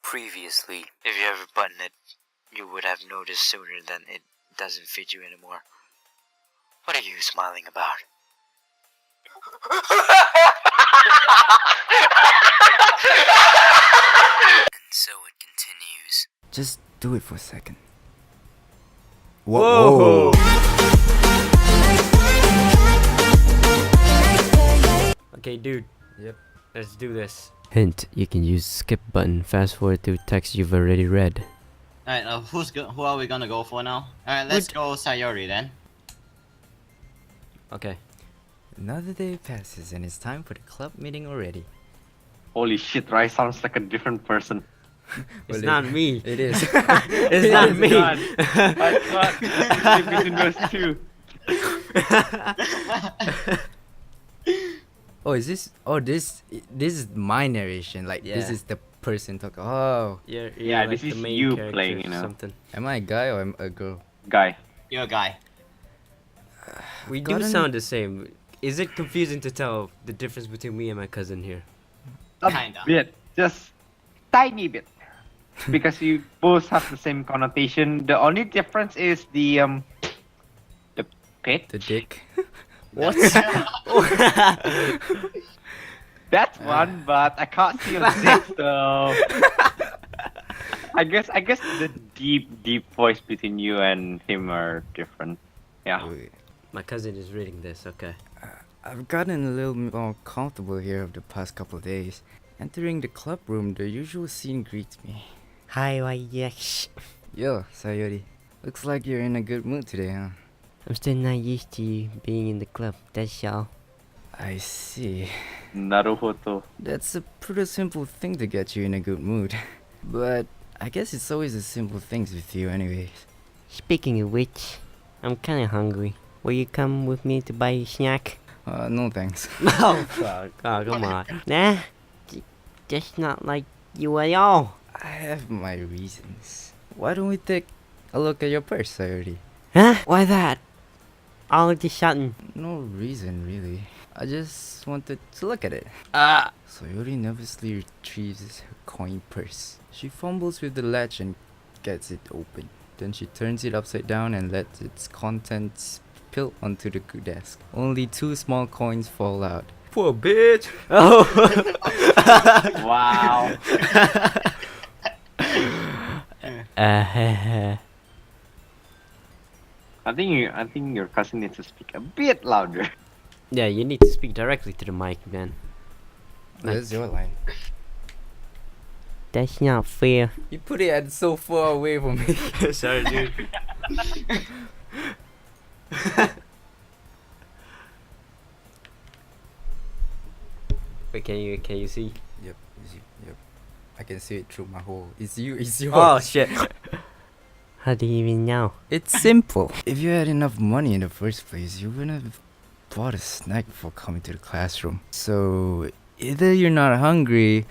Previously, if you ever button it, you would have noticed sooner than it doesn't fit you anymore. What are you smiling about? And so it continues. Just do it for a second. Whoa. Okay, dude. Yep. Let's do this. Hint, you can use skip button, fast forward to text you've already read. Alright, who are we gonna go for now? Alright, let's go Sayori then. Okay. Another day passes and it's time for the club meeting already. Holy shit, Rai sounds like a different person. It's not me. It is. It's not me. God. I thought between those two. Oh, is this? Oh, this is my narration. Like this Yeah. is the person talking. Oh, You're Yeah, like this the is main you character playing, or you know. Something. am I a guy or am I a girl? Guy. You're a guy. We do Gotten- sound the same. Is it confusing to tell the difference between me and my cousin here? A Kinda. bit. Just tiny bit. Because you both have the same connotation. The only difference is the pit. The dick. What? That's one, but I can't see your dick, so I guess the deep voice between you and him are different. Yeah. Wait, My cousin is reading this. Okay. I've gotten a little more comfortable here over the past couple of days. Entering the club room, the usual scene greets me. Hi, yes. Yo, Sayori. Looks like you're in a good mood today, huh? I'm still not used to you being in the club, that's all. I see. Naruhodo. That's a pretty simple thing to get you in a good mood. But I guess it's always the simple things with you anyways. Speaking of which, I'm kinda hungry. Will you come with me to buy a snack? No thanks. Oh, fuck. Oh, come on. Nah, just not like you at all. I have my reasons. Why don't we take a look at your purse, Sayori? Huh? Why that? All of a sudden. No reason, really. I just wanted to look at it. Sayori nervously retrieves her coin purse. She fumbles with the latch and gets it open. Then she turns it upside down and lets its contents spill onto the desk. Only 2 small coins fall out. Poor bitch. Oh. Wow. I think your cousin needs to speak a bit louder. Yeah, you need to speak directly to the mic, man. That's your line. That's not fair. You put it at so far away from me. Sorry, dude. Wait, can you see? Yep. I can see it through my hole. It's yours. Oh shit. How do you even know? It's simple. If you had enough money in the first place, you wouldn't have bought a snack before coming to the classroom. So either you're not hungry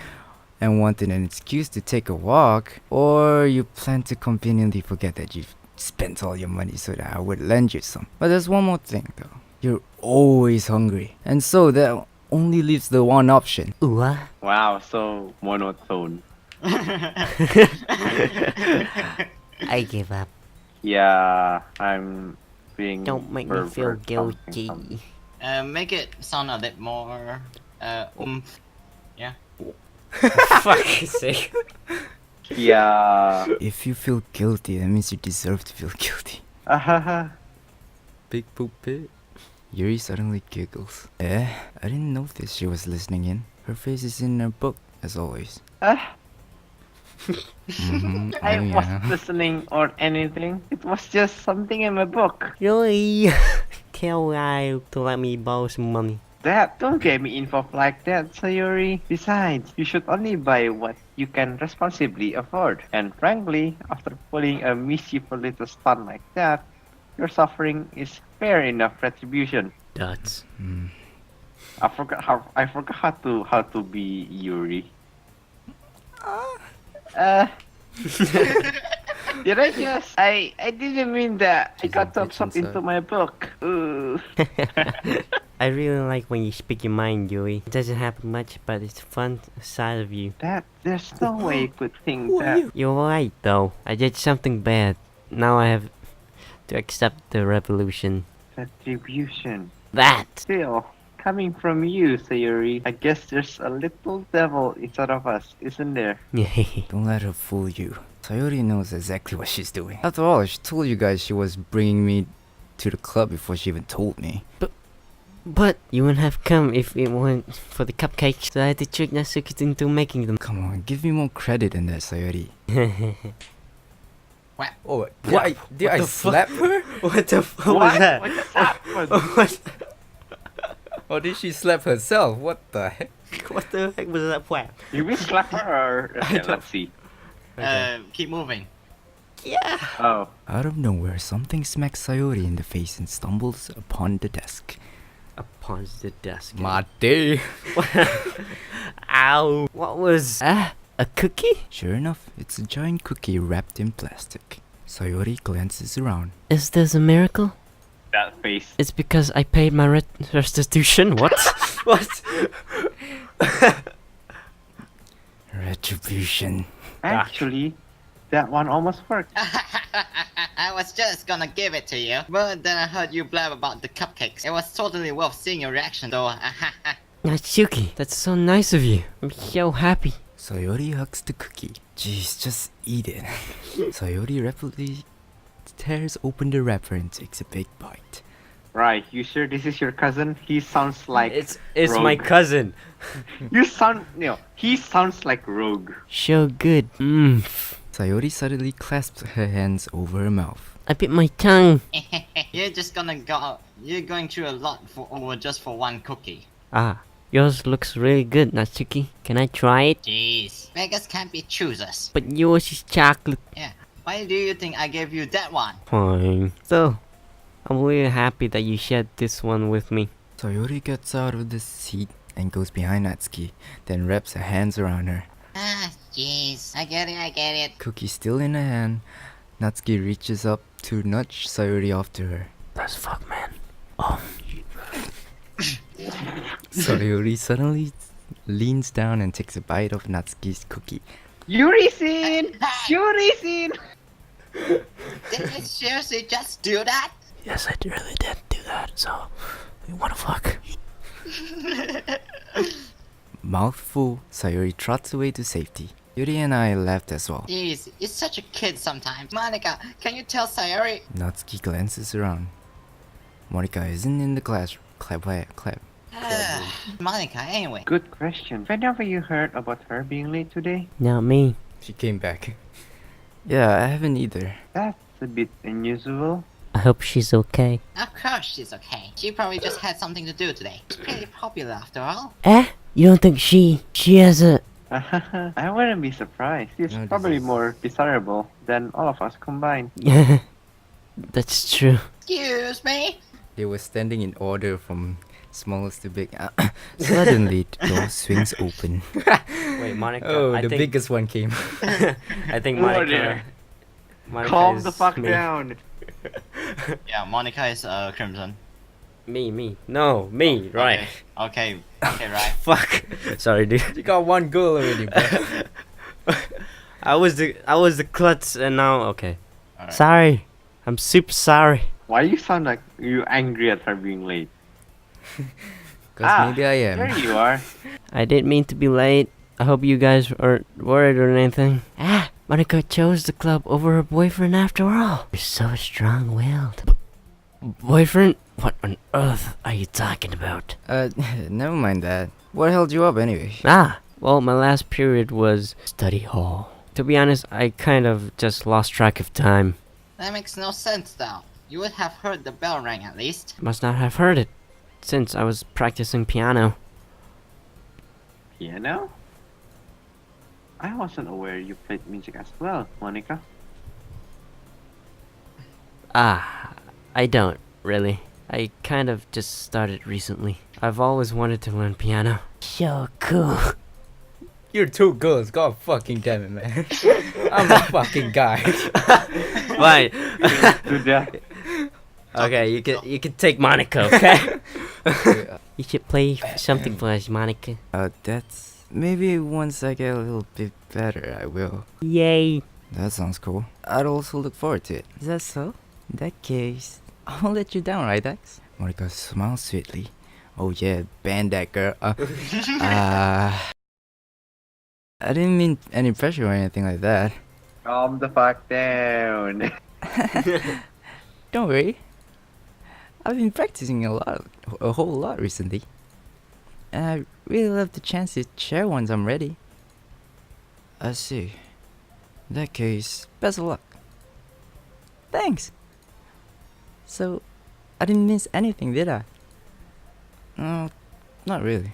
and wanted an excuse to take a walk, or you plan to conveniently forget that you've spent all your money so that I would lend you some. But there's one more thing though. You're always hungry. And so that only leaves the one option. Ooh, Wow, so monotone. I give up. Yeah, I'm being. Don't make me feel pervert guilty. something. Make it sound a bit more yeah. Fuck's sake. Yeah. If you feel guilty, that means you deserve to feel guilty. Ahaha. Big poop pit. Yuri suddenly giggles. I didn't notice she was listening in. Her face is in her book, as always. Mhm, I oh yeah. wasn't listening or anything. It was just something in my book. Really? Tell Ryu to let me borrow some money. Dad, don't get me involved like that, Sayori. Besides, you should only buy what you can responsibly afford. And frankly, after pulling a mischievous little stunt like that, your suffering is fair enough retribution. Dots. I forgot how to be Yuri. Did I just? I didn't mean that. I She's got a to bitch absorb inside. into my book. Ooh. I I really like when you speak your mind, Yui. It doesn't happen much, but it's fun side of you. There's no way you could think that. You're right, though. I did something bad. Now I have to accept the revolution. Retribution. That! Still, coming from you, Sayori, I guess there's a little devil inside of us, isn't there? Don't let her fool you. Sayori knows exactly what she's doing. After all, she told you guys she was bringing me to the club before she even told me. But you wouldn't have come if it weren't for the cupcakes. So I had to trick Natsuki into making them. Come on, give me more credit than that, Sayori. What? Oh, did I slap her? What the fuck was that? What just happened? What? Or did she slap herself? What the heck? What the heck was that? Whap? You mean slap her or... Okay, let's see. Keep moving. Yeah. Oh. Out of nowhere, something smacks Sayori in the face and stumbles upon the desk. Upon the desk. Mate! Ow. What was... a cookie? Sure enough, it's a giant cookie wrapped in plastic. Sayori glances around. Is this a miracle? That face. It's because I paid my restitution? What? What? Retribution. Actually, that one almost worked. I was just gonna give it to you, but then I heard you blab about the cupcakes. It was totally worth seeing your reaction though. Natsuki, that's so nice of you. I'm so happy. Sayori hugs the cookie. Jeez, just eat it. Sayori rapidly tears open the wrapper and takes a big bite. Right, you sure this is your cousin? He sounds like It's Rogue. my cousin. He sounds like Rogue. So good. Sayori suddenly clasps her hands over her mouth. I bit my tongue. You're going through a lot just for one cookie. Ah, yours looks really good, Natsuki. Can I try it? Jeez, beggars can't be choosers. But yours is chocolate. Yeah. Why do you think I gave you that one? Fine. So, I'm really happy that you shared this one with me. Sayori gets out of the seat and goes behind Natsuki, then wraps her hands around her. Ah, jeez. I get it. Cookie still in her hand, Natsuki reaches up to nudge Sayori off to her. Let's fuck, man. Sayori suddenly leans down and takes a bite of Natsuki's cookie. Yuri-san! Yuri-san! Did you seriously just do that? Yes, I really did do that, so we wanna fuck. Mouthful, Sayori trots away to safety. Yuri and I laughed as well. Jeez, you're such a kid sometimes. Monica, can you tell Sayori? Natsuki glances around. Monica isn't in the class. Clap. Monica, anyway. Good question. Whenever you heard about her being late today? Not me. She came back. Yeah, I haven't either. That's a bit unusual. I hope she's okay. Of course she's okay. She probably just had something to do today. She's pretty popular after all. You don't think she has a... I wouldn't be surprised. She's No, this probably is- more desirable than all of us combined. That's true. Excuse me? They were standing in order from smallest to big. Suddenly, the door swings open. Wait, Monica. Oh, I the think, biggest one came. I think Oh, Monica. dear. Monica Calm is the fuck me. down. Yeah, Monica is Crimson. Me. No, me. Right. Okay, right. Fuck. Sorry, dude. You got one goal already, bro. I was the klutz, and now okay. Alright. Sorry. I'm super sorry. Why you sound like you angry at her being late? Cause maybe I am. There you are. I didn't mean to be late. I hope you guys aren't worried or anything. Monica chose the club over her boyfriend after all. You're so strong-willed. Boyfriend? What on earth are you talking about? Never mind that. What held you up anyway? Well, my last period was study hall. To be honest, I kind of just lost track of time. That makes no sense though. You would have heard the bell ring at least. Must not have heard it, since I was practicing piano. Piano? I wasn't aware you played music as well, Monica. I don't, really. I kind of just started recently. I've always wanted to learn piano. So cool. You're two girls. God fucking damn it, man. I'm a fucking guy. Right. Do that. Okay, you can take Monica. Okay. You should play something for us, Monica. That's maybe once I get a little bit better, I will. Yay! That sounds cool. I'd also look forward to it. Is that so? In that case, I won't let you down, right, Dex? Monica smiles sweetly. Oh yeah, ban that girl. I didn't mean any pressure or anything like that. Calm the fuck down. Don't worry. I've been practicing a whole lot recently. And I really love the chance to share once I'm ready. I see. In that case, best of luck. Thanks. So, I didn't miss anything, did I? No, not really.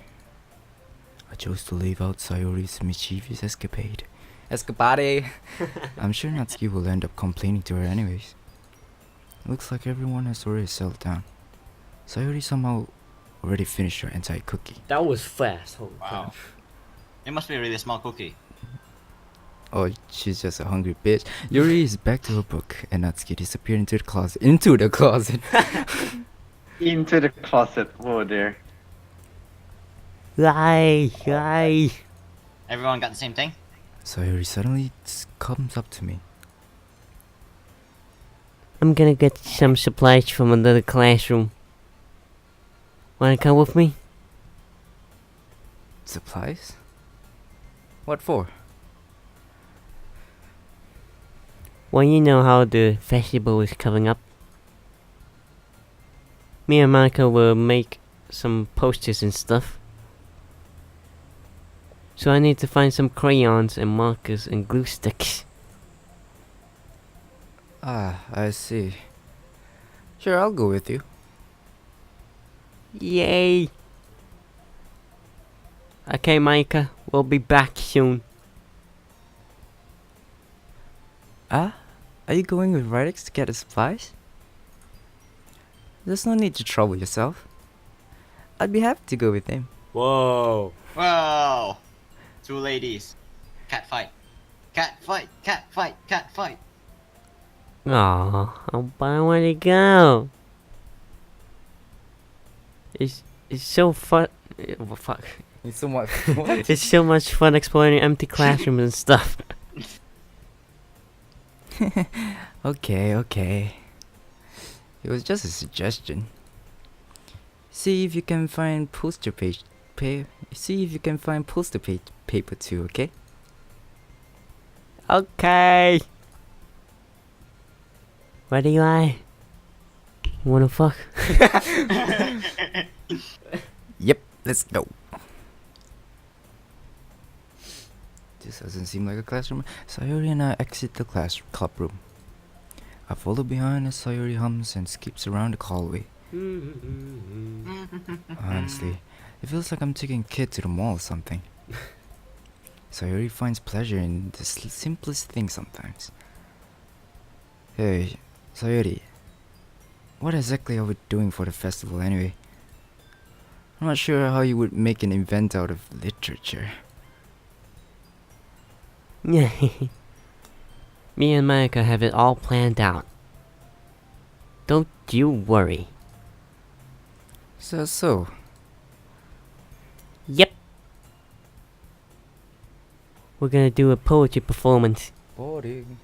I chose to leave out Sayori's mischievous escapade. Escapade! I'm sure Natsuki will end up complaining to her anyways. Looks like everyone has already settled down. Sayori somehow already finished her entire cookie. That was fast. Holy Wow. crap. It must be a really small cookie. Oh, she's just a hungry bitch. Yuri is back to her book, and Natsuki disappeared into the closet. Into the closet! Into the closet. Whoa there. Yay! Everyone got the same thing? Sayori suddenly comes up to me. I'm gonna get some supplies from another classroom. Wanna come with me? Supplies? What for? Well, you know how the festival is coming up. Me and Monica will make some posters and stuff. So I need to find some crayons and markers and glue sticks. Ah, I see. Sure, I'll go with you. Yay! Okay, Monica, we'll be back soon. Ah? Are you going with Radix to get the supplies? There's no need to trouble yourself. I'd be happy to go with him. Whoa. Whoa! Two ladies. Cat fight. Cat fight, cat fight, cat fight. Aw, but I wanna go. It's so fun. Well, fuck. It's so much. It's so much fun exploring empty classrooms and stuff. Okay. It was just a suggestion. See if you can find poster paper too, okay? Okay. Ready, I? Wanna fuck? Yep, let's go. This doesn't seem like a classroom. Sayori and I exit the club room. I follow behind as Sayori hums and skips around the hallway. Honestly, it feels like I'm taking a kid to the mall or something. Sayori finds pleasure in the simplest things sometimes. Hey, Sayori, what exactly are we doing for the festival anyway? I'm not sure how you would make an event out of literature. Me and Monica have it all planned out. Don't you worry. So, Yep. We're gonna do a poetry performance. boring.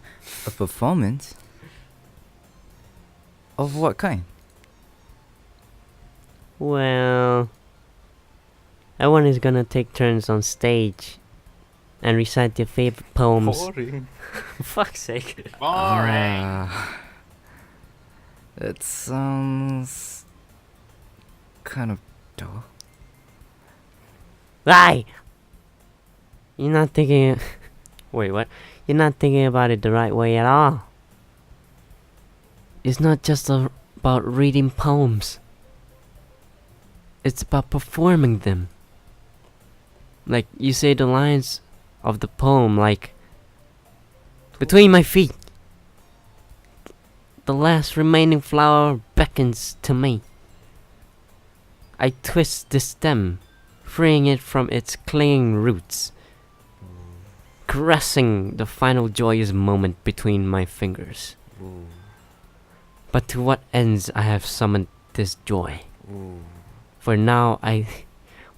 A performance? Of what kind? Well, everyone is gonna take turns on stage and recite their favorite poems. Boring. For fuck's sake. Boring. That sounds kind of dull. Right! You're not thinking. Wait, what? You're not thinking about it the right way at all. It's not just about reading poems. It's about performing them. Like, you say the lines of the poem, like, between my feet, the last remaining flower beckons to me. I twist the stem, freeing it from its clinging roots, caressing the final joyous moment between my fingers. But to what ends I have summoned this joy? For now,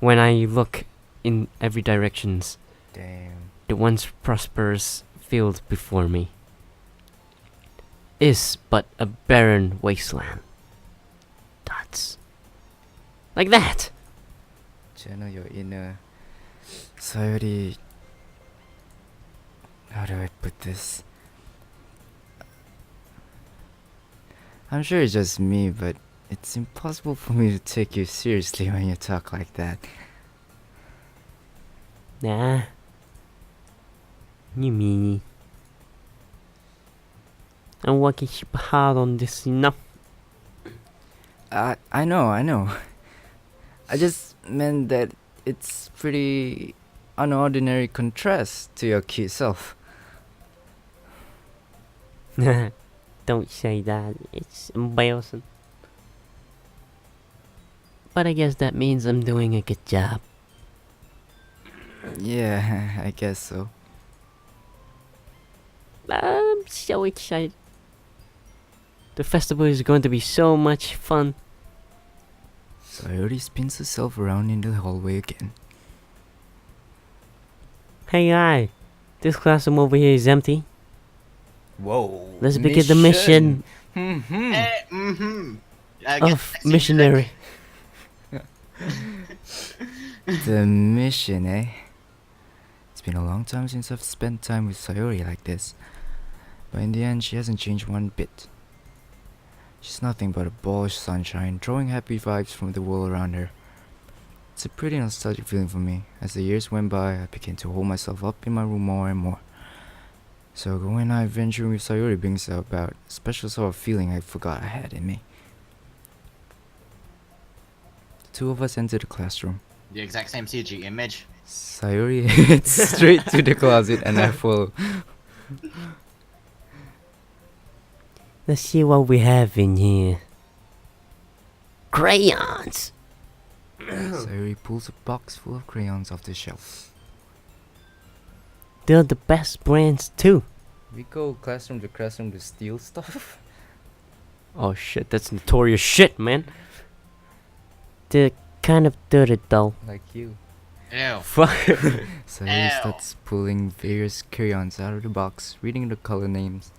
when I look in every directions, Damn. the once prosperous field before me is but a barren wasteland. Dots. Like that. Channel your inner Sayori. How do I put this? I'm sure it's just me, but it's impossible for me to take you seriously when you talk like that. Nah. You mean I'm working super hard on this, you know. I know. I just meant that it's pretty unordinary contrast to your cute self. Don't say that. It's embarrassing. But I guess that means I'm doing a good job. Yeah, I guess so. I'm so excited. The festival is going to be so much fun. Sayori spins herself around in the hallway again. Hey guy, this classroom over here is empty. Whoa. Let's begin the mission Of missionary. The mission, eh? It's been a long time since I've spent time with Sayori like this. But in the end, she hasn't changed one bit. She's nothing but a ball of sunshine, drawing happy vibes from the world around her. It's a pretty nostalgic feeling for me. As the years went by, I began to hold myself up in my room more and more. So when I venturing with Sayori brings about a special sort of feeling I forgot I had in me. The two of us enter the classroom. The exact same CG image. Sayori heads straight to the closet and I follow. Let's see what we have in here. Crayons! Sayori pulls a box full of crayons off the shelf. They're the best brands too. We go classroom to steal stuff? Oh shit, that's notorious shit, man. They're kind of dirty though. Like you. Ew. Fuck. Sayori Ew. starts pulling various crayons out of the box, reading the color names.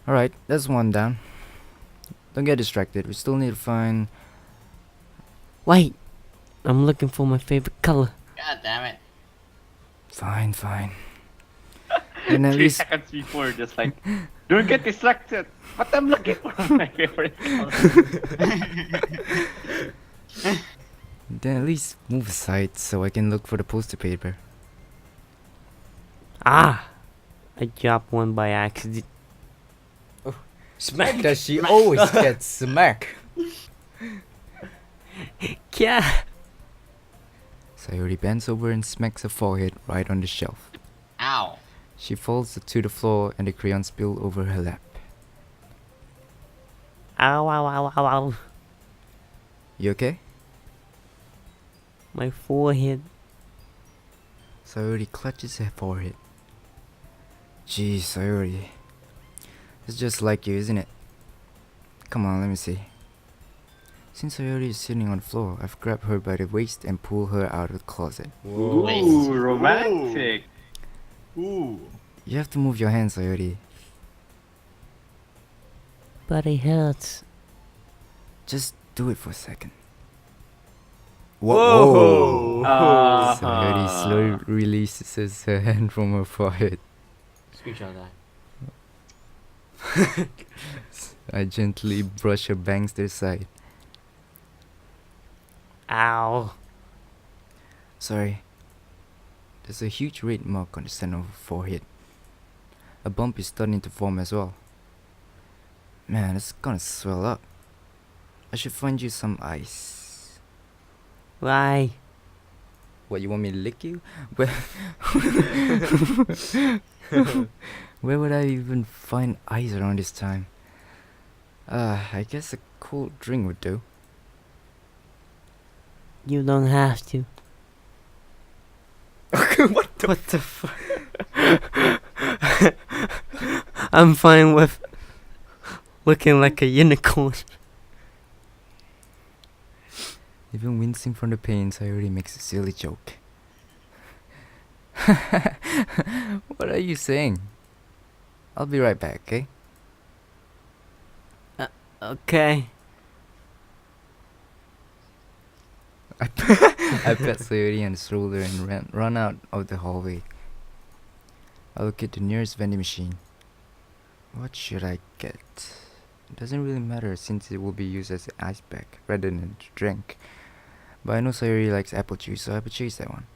Alright, that's one down. Don't get distracted, we still need to find... Wait, I'm looking for my favorite color. God damn it. Fine. And at 3 least seconds before, just like, don't get distracted. But I'm looking for my favorite color. then at least move aside so I can look for the poster paper. Ah! I dropped one by accident. Smack that she always gets smack. Yeah! Sayori bends over and smacks her forehead right on the shelf. Ow. She falls to the floor and the crayons spill over her lap. Ow, ow, ow, ow, ow. You okay? My forehead. Sayori clutches her forehead. Gee, Sayori. It's just like you, isn't it? Come on, let me see. Since Sayori is sitting on the floor, I've grabbed her by the waist and pulled her out of the closet. Ooh, romantic. Ooh. You have to move your hands, Sayori. But it hurts. Just do it for a second. Whoa! Sayori slowly releases her hand from her forehead. Screenshot that. I gently brush her bangs to the side. Ow. Sorry. There's a huge red mark on the center of her forehead. A bump is starting to form as well. Man, it's gonna swell up. I should find you some ice. Why? What, you want me to lick you? Where, where would I even find ice around this time? I guess a cold drink would do. You don't have to. What the fuck? I'm fine with looking like a unicorn. Even wincing from the pain, Sayori makes a silly joke. What are you saying? I'll be right back, okay? Okay. I pat Sayori on the shoulder and run out of the hallway. I look at the nearest vending machine. What should I get? It doesn't really matter since it will be used as an ice pack rather than a drink. But I know Sayori likes apple juice, so I purchase that one.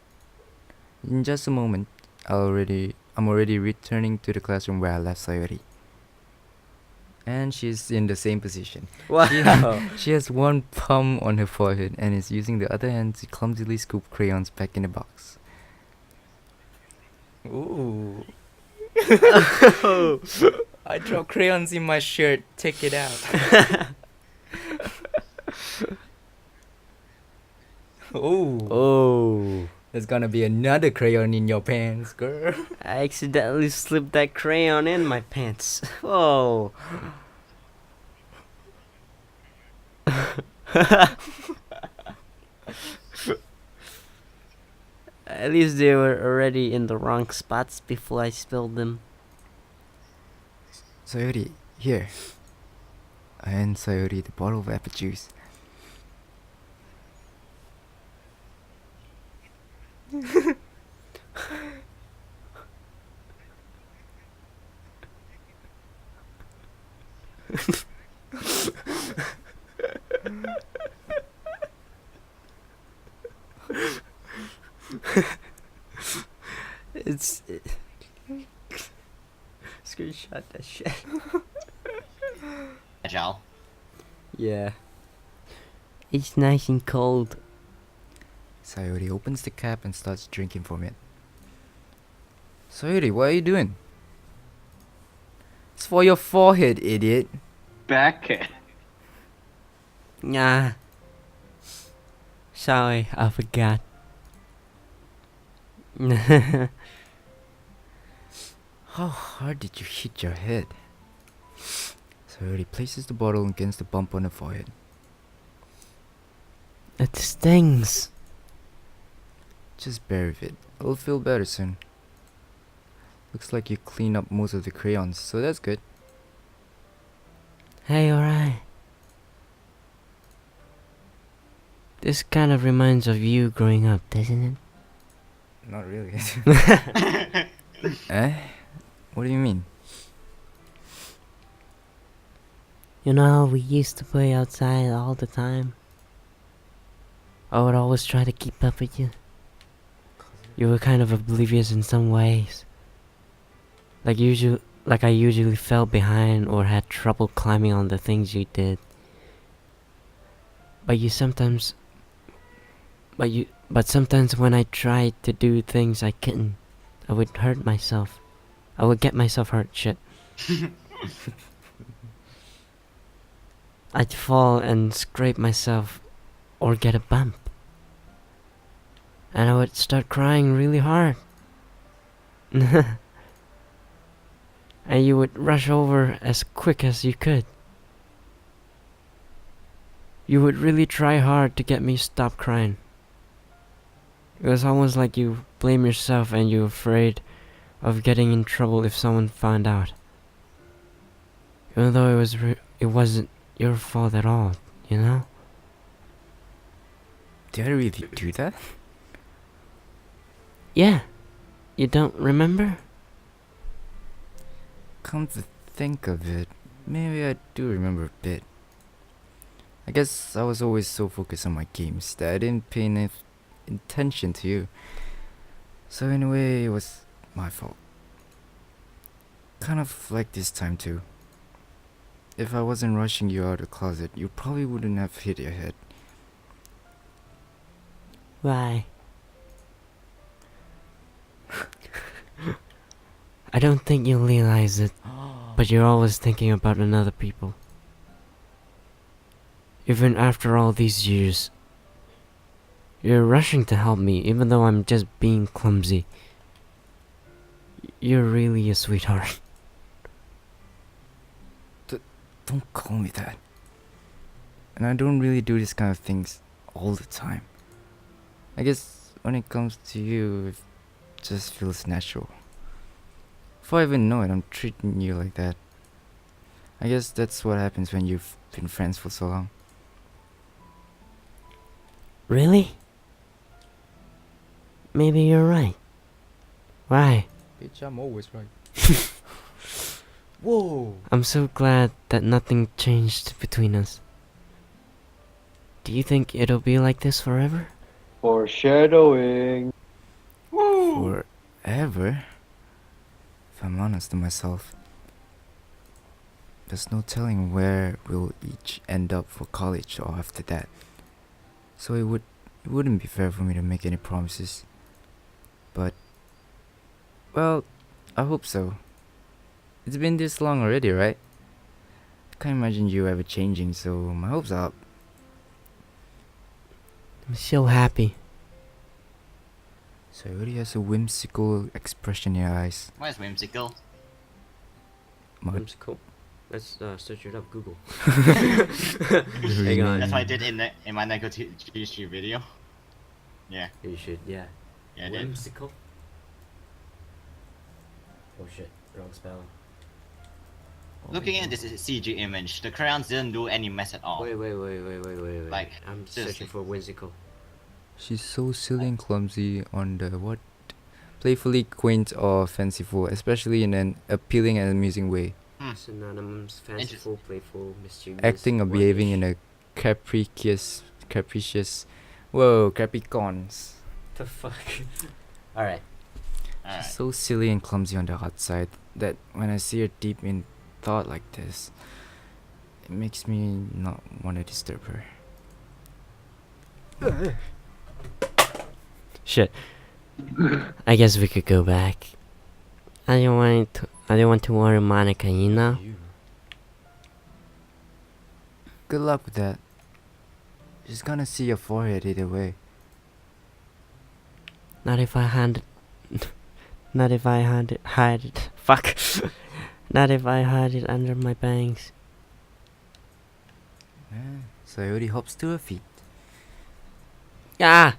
In just a moment, I'm already returning to the classroom where I left Sayori. And she's in the same position. Wow. She has one palm on her forehead and is using the other hand to clumsily scoop crayons back in the box. Ooh. I dropped crayons in my shirt. Take it out. Oh. Oh. There's gonna be another crayon in your pants, girl. I accidentally slipped that crayon in my pants. Oh. At least they were already in the wrong spots before I spilled them. Sayori, here. I hand Sayori the bottle of apple juice. It's screenshot that shit. Agile. Yeah. It's nice and cold. Sayori opens the cap and starts drinking from it. Sayori, what are you doing? It's for your forehead, idiot. Back. Nah. Sorry, I forgot. How hard did you hit your head? Sayori places the bottle against the bump on her forehead. It stings. Just bear with it. It'll feel better soon. Looks like you cleaned up most of the crayons, so that's good. Hey, alright. This kind of reminds of you growing up, doesn't it? Not really. Eh? What do you mean? You know how we used to play outside all the time? I would always try to keep up with you. You were kind of oblivious in some ways. Like I usually fell behind or had trouble climbing on the things you did. But sometimes when I tried to do things I couldn't, I would hurt myself. I would get myself hurt, shit. I'd fall and scrape myself or get a bump. And I would start crying really hard. And you would rush over as quick as you could. You would really try hard to get me to stop crying. It was almost like you blame yourself and you're afraid of getting in trouble if someone found out. Even though it wasn't your fault at all, you know? Did I really do that? Yeah. You don't remember? Come to think of it, maybe I do remember a bit. I guess I was always so focused on my games that I didn't pay enough attention to you. So in a way, it was my fault. Kind of like this time too. If I wasn't rushing you out of the closet, you probably wouldn't have hit your head. Why? I don't think you realize it, but you're always thinking about another people. Even after all these years, you're rushing to help me even though I'm just being clumsy. You're really a sweetheart. Don't call me that. And I don't really do this kind of things all the time. I guess when it comes to you, it just feels natural. Before I even know it, I'm treating you like that. I guess that's what happens when you've been friends for so long. Really? Maybe you're right. Why? Bitch, I'm always right. Whoa! I'm so glad that nothing changed between us. Do you think it'll be like this forever? Foreshadowing. Forever? If I'm honest to myself, there's no telling where we'll each end up for college or after that. So it wouldn't be fair for me to make any promises. But, well, I hope so. It's been this long already, right? I can't imagine you ever changing, so my hopes are up. I'm so happy. Sayuri has a whimsical expression in her eyes. Why is whimsical? Whimsical. Let's search it up. Google. Hang Hang on. That's what I did in my negative video. Yeah, You should. Yeah. yeah, I did. Whimsical. Oh shit. Wrong spelling. Looking at this CG image, the crayons didn't do any mess at all. Wait. Like, I'm seriously. searching for whimsical. She's so silly and clumsy on the what? Playfully quaint or fanciful, especially in an appealing and amusing way. Synonyms: fanciful, playful, mischievous. Acting or behaving in wondish. a capricious, whoa, Capricorns. The fuck. All right. Alright. She's so silly and clumsy on the hot side that when I see her deep in thought like this, it makes me not want to disturb her. Shit. I guess we could go back. I don't want to worry Monica, you know? Good luck with that. She's gonna see your forehead either way. Not if I hide it. Fuck. Not if I hide it under my bangs. Sayuri hops to her feet. Ah!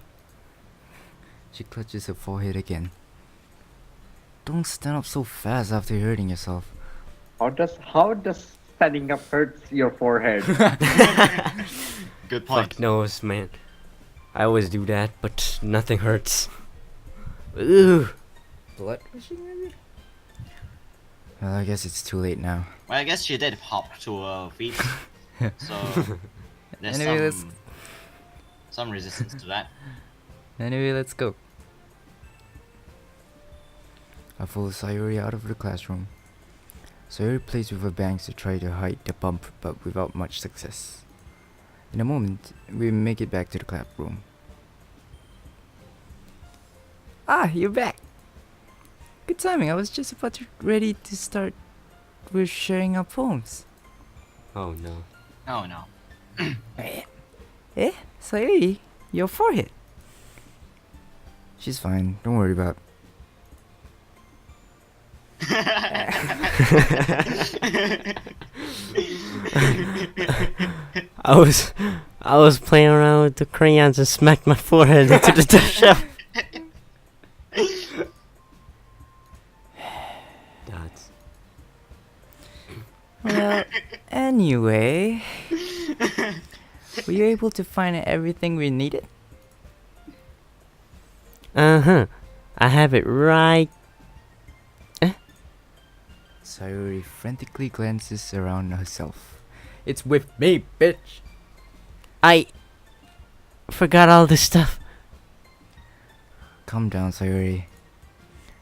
She clutches her forehead again. Don't stand up so fast after hurting yourself. How does standing up hurts your forehead? Good point. Fuck knows, man. I always do that, but nothing hurts. Ooh. Blood rushing maybe? Well, I guess it's too late now. Well, I guess she did hop to her feet, so there's Anyway, some resistance to that. Anyway, let's go. I follow Sayuri out of the classroom. Sayuri plays with her bangs to try to hide the bump, but without much success. In a moment, we make it back to the classroom. Ah, you're back! Good timing, I was just ready to start with sharing our poems. Oh no. Oh no. Sayuri, your forehead. She's fine, don't worry about I was playing around with the crayons and smacked my forehead into the shelf. Dots. Well, anyway, were you able to find everything we needed? Uh-huh. I have it right. Sayuri frantically glances around herself. It's with me, bitch! I forgot all this stuff. Calm down, Sayuri.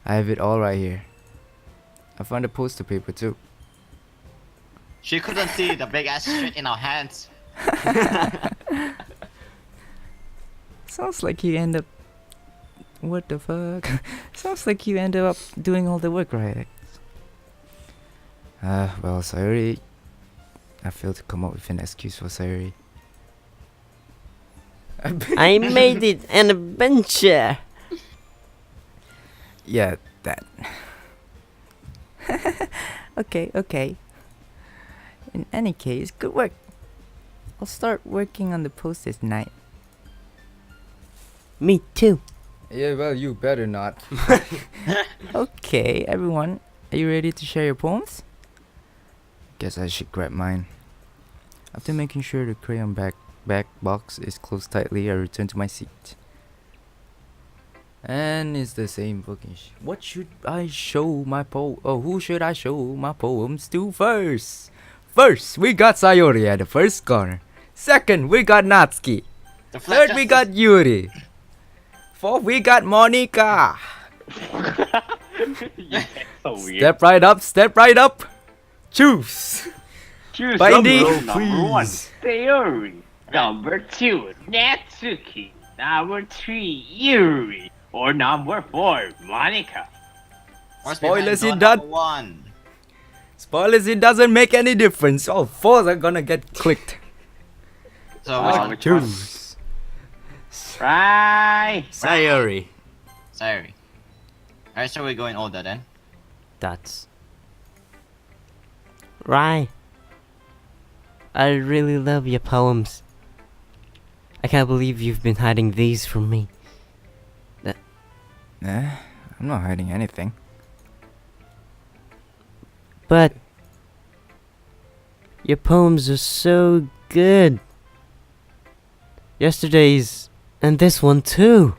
I have it all right here. I found a poster paper too. She couldn't see the big ass shit in our hands. Sounds like you end up... What the fuck? Sounds like you ended up doing all the work, right? Well, Sayuri... I failed to come up with an excuse for Sayuri. I made it an adventure. Yeah, that. Okay. In any case, good work. I'll start working on the poster tonight. Me too. Yeah, well, you better not. Okay, everyone, are you ready to share your poems? Guess I should grab mine. After making sure the crayon back box is closed tightly, I return to my seat. And it's the same fucking What should I show my who should I show my poems to first? First, we got Sayori at the first corner. Second, we got Natsuki. The Third, we got Yuri. Fourth, we got Monica. Yeah, so weird. Step right up, step right up. Choose. Choose Binding, number one, please. Theory. Number 2, Natsuki. Number 3, Yuri. Or number 4, Monica. What's Spoilers behind in door that. number 1? Spoilers, it doesn't make any difference. All fours are gonna get clicked. So which one? which one? Choose. Right. Sayori. Sorry. Alright, so we go in order then. That's. Rai, I really love your poems. I can't believe you've been hiding these from me. I'm not hiding anything. But your poems are so good. Yesterday's and this one too.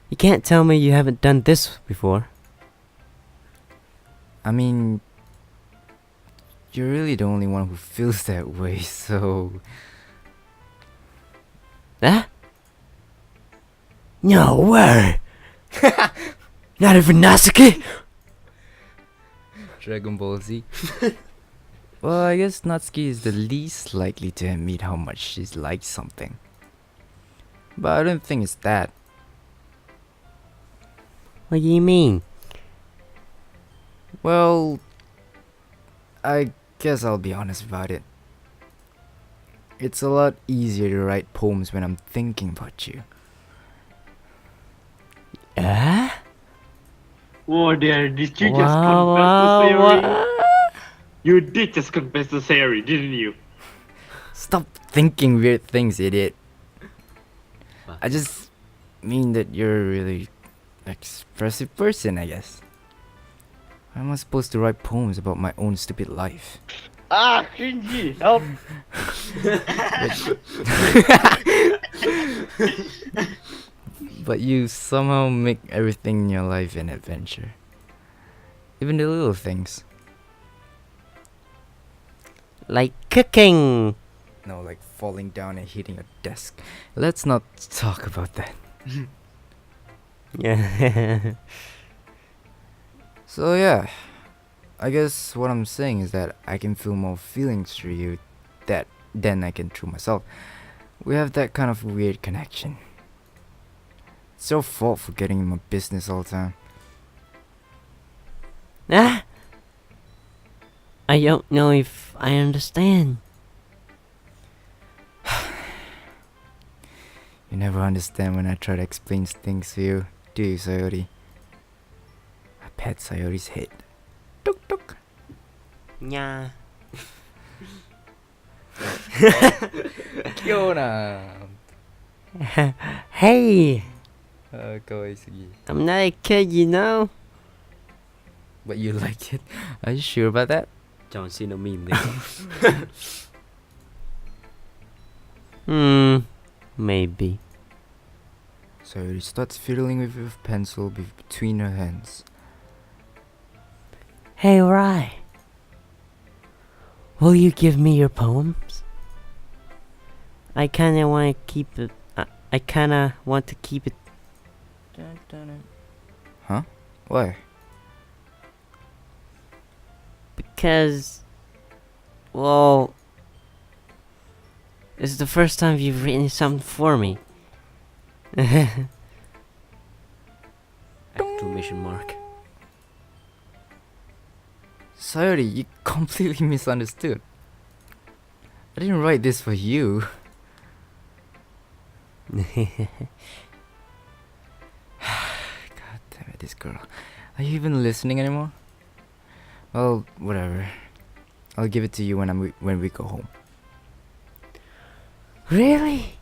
You can't tell me you haven't done this before. I mean, you're really the only one who feels that way, so... Huh? No way! Not even Natsuki? Dragon Ball Z. Well, I guess Natsuki is the least likely to admit how much she's liked something. But I don't think it's that. What do you mean? Well, I guess I'll be honest about it. It's a lot easier to write poems when I'm thinking about you. Oh, there, did you just Wow, confess to Sayori? what? You did just confess to Sayori, didn't you? Stop thinking weird things, idiot. What? I just mean that you're a really expressive person, I guess. How am I supposed to write poems about my own stupid life? Ah, cringy, help! But you somehow make everything in your life an adventure. Even the little things. Like cooking. No, like falling down and hitting a desk. Let's not talk about that. Yeah. So yeah, I guess what I'm saying is that I can feel more feelings through you than I can through myself. We have that kind of weird connection. It's your fault for getting in my business all the time. Ah! I don't know if I understand. You never understand when I try to explain things to you, do you, Sayori? I pat Sayori's head. Tuk tuk. Yeah. Kiona. Hey! Kawaii sugi. I'm not a kid, you know? But you like it? Are you sure about that? John Cena meme there. Maybe. Sayori starts fiddling with a pencil between her hands. Hey, Rai. Will you give me your poems? I kinda want to keep it. I kinda want to keep it. Huh? Why? Because. Well. It's the first time you've written something for me. Exclamation mark. Sayori, you completely misunderstood. I didn't write this for you. God damn it, this girl. Are you even listening anymore? Well, whatever. I'll give it to you when we go home. Really?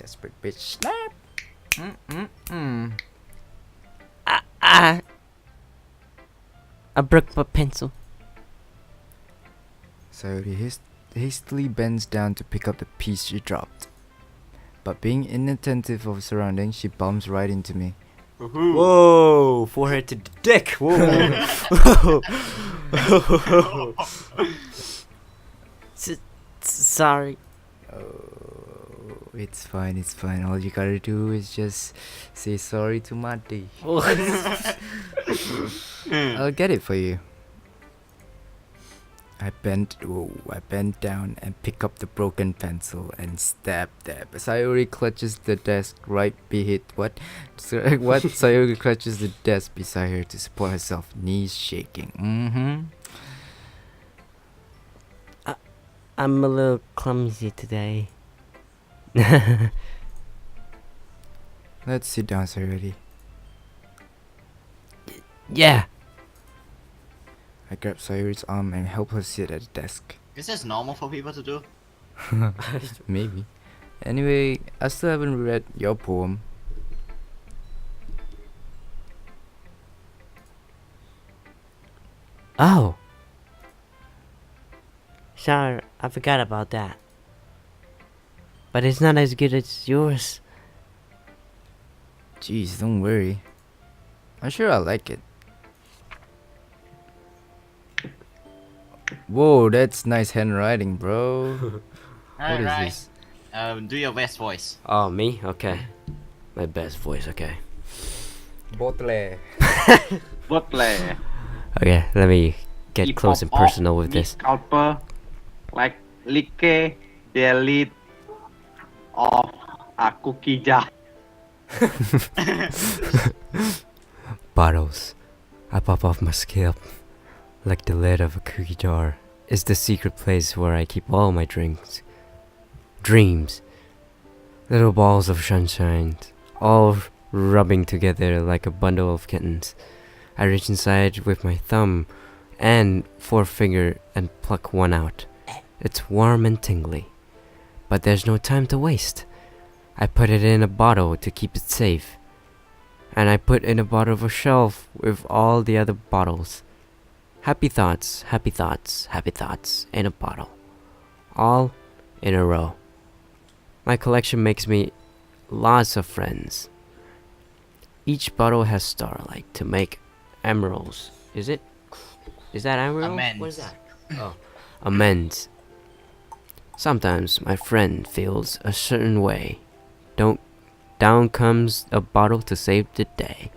Desperate bitch. Snap! Mm-mm-mm. I broke my pencil. Sayori hastily bends down to pick up the piece she dropped. But being inattentive of surroundings, she bumps right into me. Whoa! Forehead to the dick! Whoa! Sorry. Oh, it's fine, it's fine. All you gotta do is just say sorry to Mati. I'll get it for you. I bent down and pick up the broken pencil and stab. Sayori clutches the desk right behind Sayori clutches the desk beside her to support herself, knees shaking. I'm a little clumsy today. Let's sit down, Sayori. Yeah. I grab Sayori's arm and help her sit at the desk. Is this normal for people to do? Maybe. Anyway, I still haven't read your poem. Oh. Sorry, I forgot about that. But it's not as good as yours. Jeez, don't worry. I'm sure I'll like it. Whoa, that's nice handwriting, bro. What is Alright. this? Do your best voice. Oh, me? Okay. My best voice, okay. Bottle. Bottle. Okay, let me get Hip close and hop personal with this. Scalper, like like delete of a cookie jar. Bottles. I pop off my scalp like the lid of a cookie jar. It's the secret place where I keep all my drinks. Dreams. Little balls of sunshine, all rubbing together like a bundle of kittens. I reach inside with my thumb and forefinger and pluck one out. It's warm and tingly. But there's no time to waste. I put it in a bottle to keep it safe. And I put in a bottle of a shelf with all the other bottles. Happy thoughts, happy thoughts, happy thoughts in a bottle. All in a row. My collection makes me lots of friends. Each bottle has starlight to make emeralds. Is that emerald? Amends. What is that? Oh. Amends. Sometimes my friend feels a certain way. Down comes a bottle to save the day.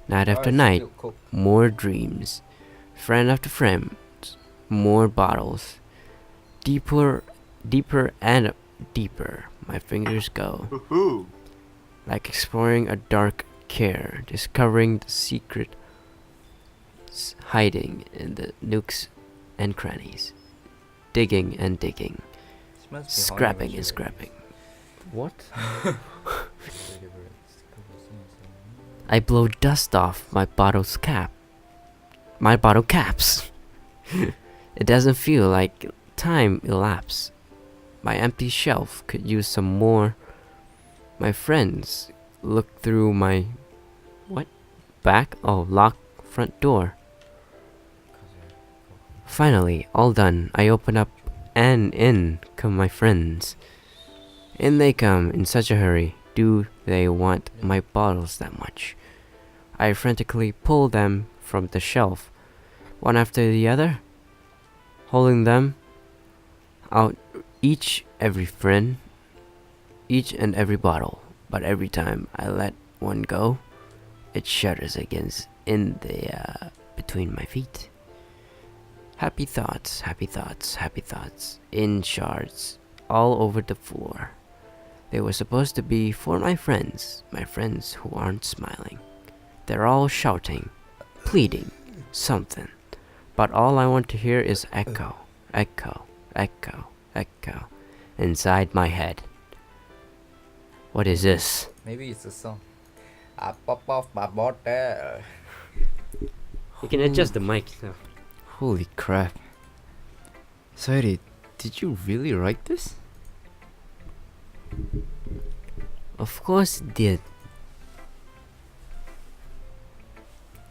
Night after night, more dreams. Friend after friend, more bottles. Deeper and deeper my fingers go. Woohoo! Like exploring a dark care, discovering the secret hiding in the nooks and crannies. Digging and digging. Scrapping and scrapping. What? I blow dust off my bottle's cap. My bottle caps. It doesn't feel like time elapsed. My empty shelf could use some more. My friends look through my back? Oh, locked front door. Finally, all done. I open up and in come my friends. In they come in such a hurry. Do they want my bottles that much? I frantically pull them from the shelf, one after the other, holding them out, each and every bottle. But every time I let one go, it shudders against in the between my feet. Happy thoughts, happy thoughts, happy thoughts in shards all over the floor. They were supposed to be for my friends who aren't smiling. They're all shouting, pleading, something. But all I want to hear is echo, echo, echo, echo, inside my head. What is this? Maybe it's a song. I pop off my bottle. You can adjust the mic now. Holy crap. Sorry, did you really write this? Of course it did.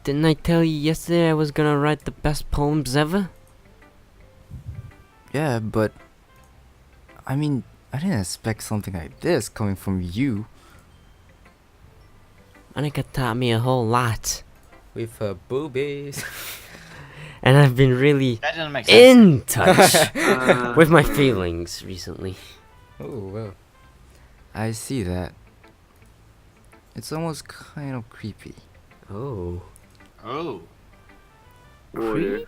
Didn't I tell you yesterday I was gonna write the best poems ever? Yeah, but I mean, I didn't expect something like this coming from you. Monica taught me a whole lot. With her boobies. And I've been really That doesn't make sense. in touch with my feelings recently. Oh, well. I see that. It's almost kind of creepy. Oh. Oh. Creepy?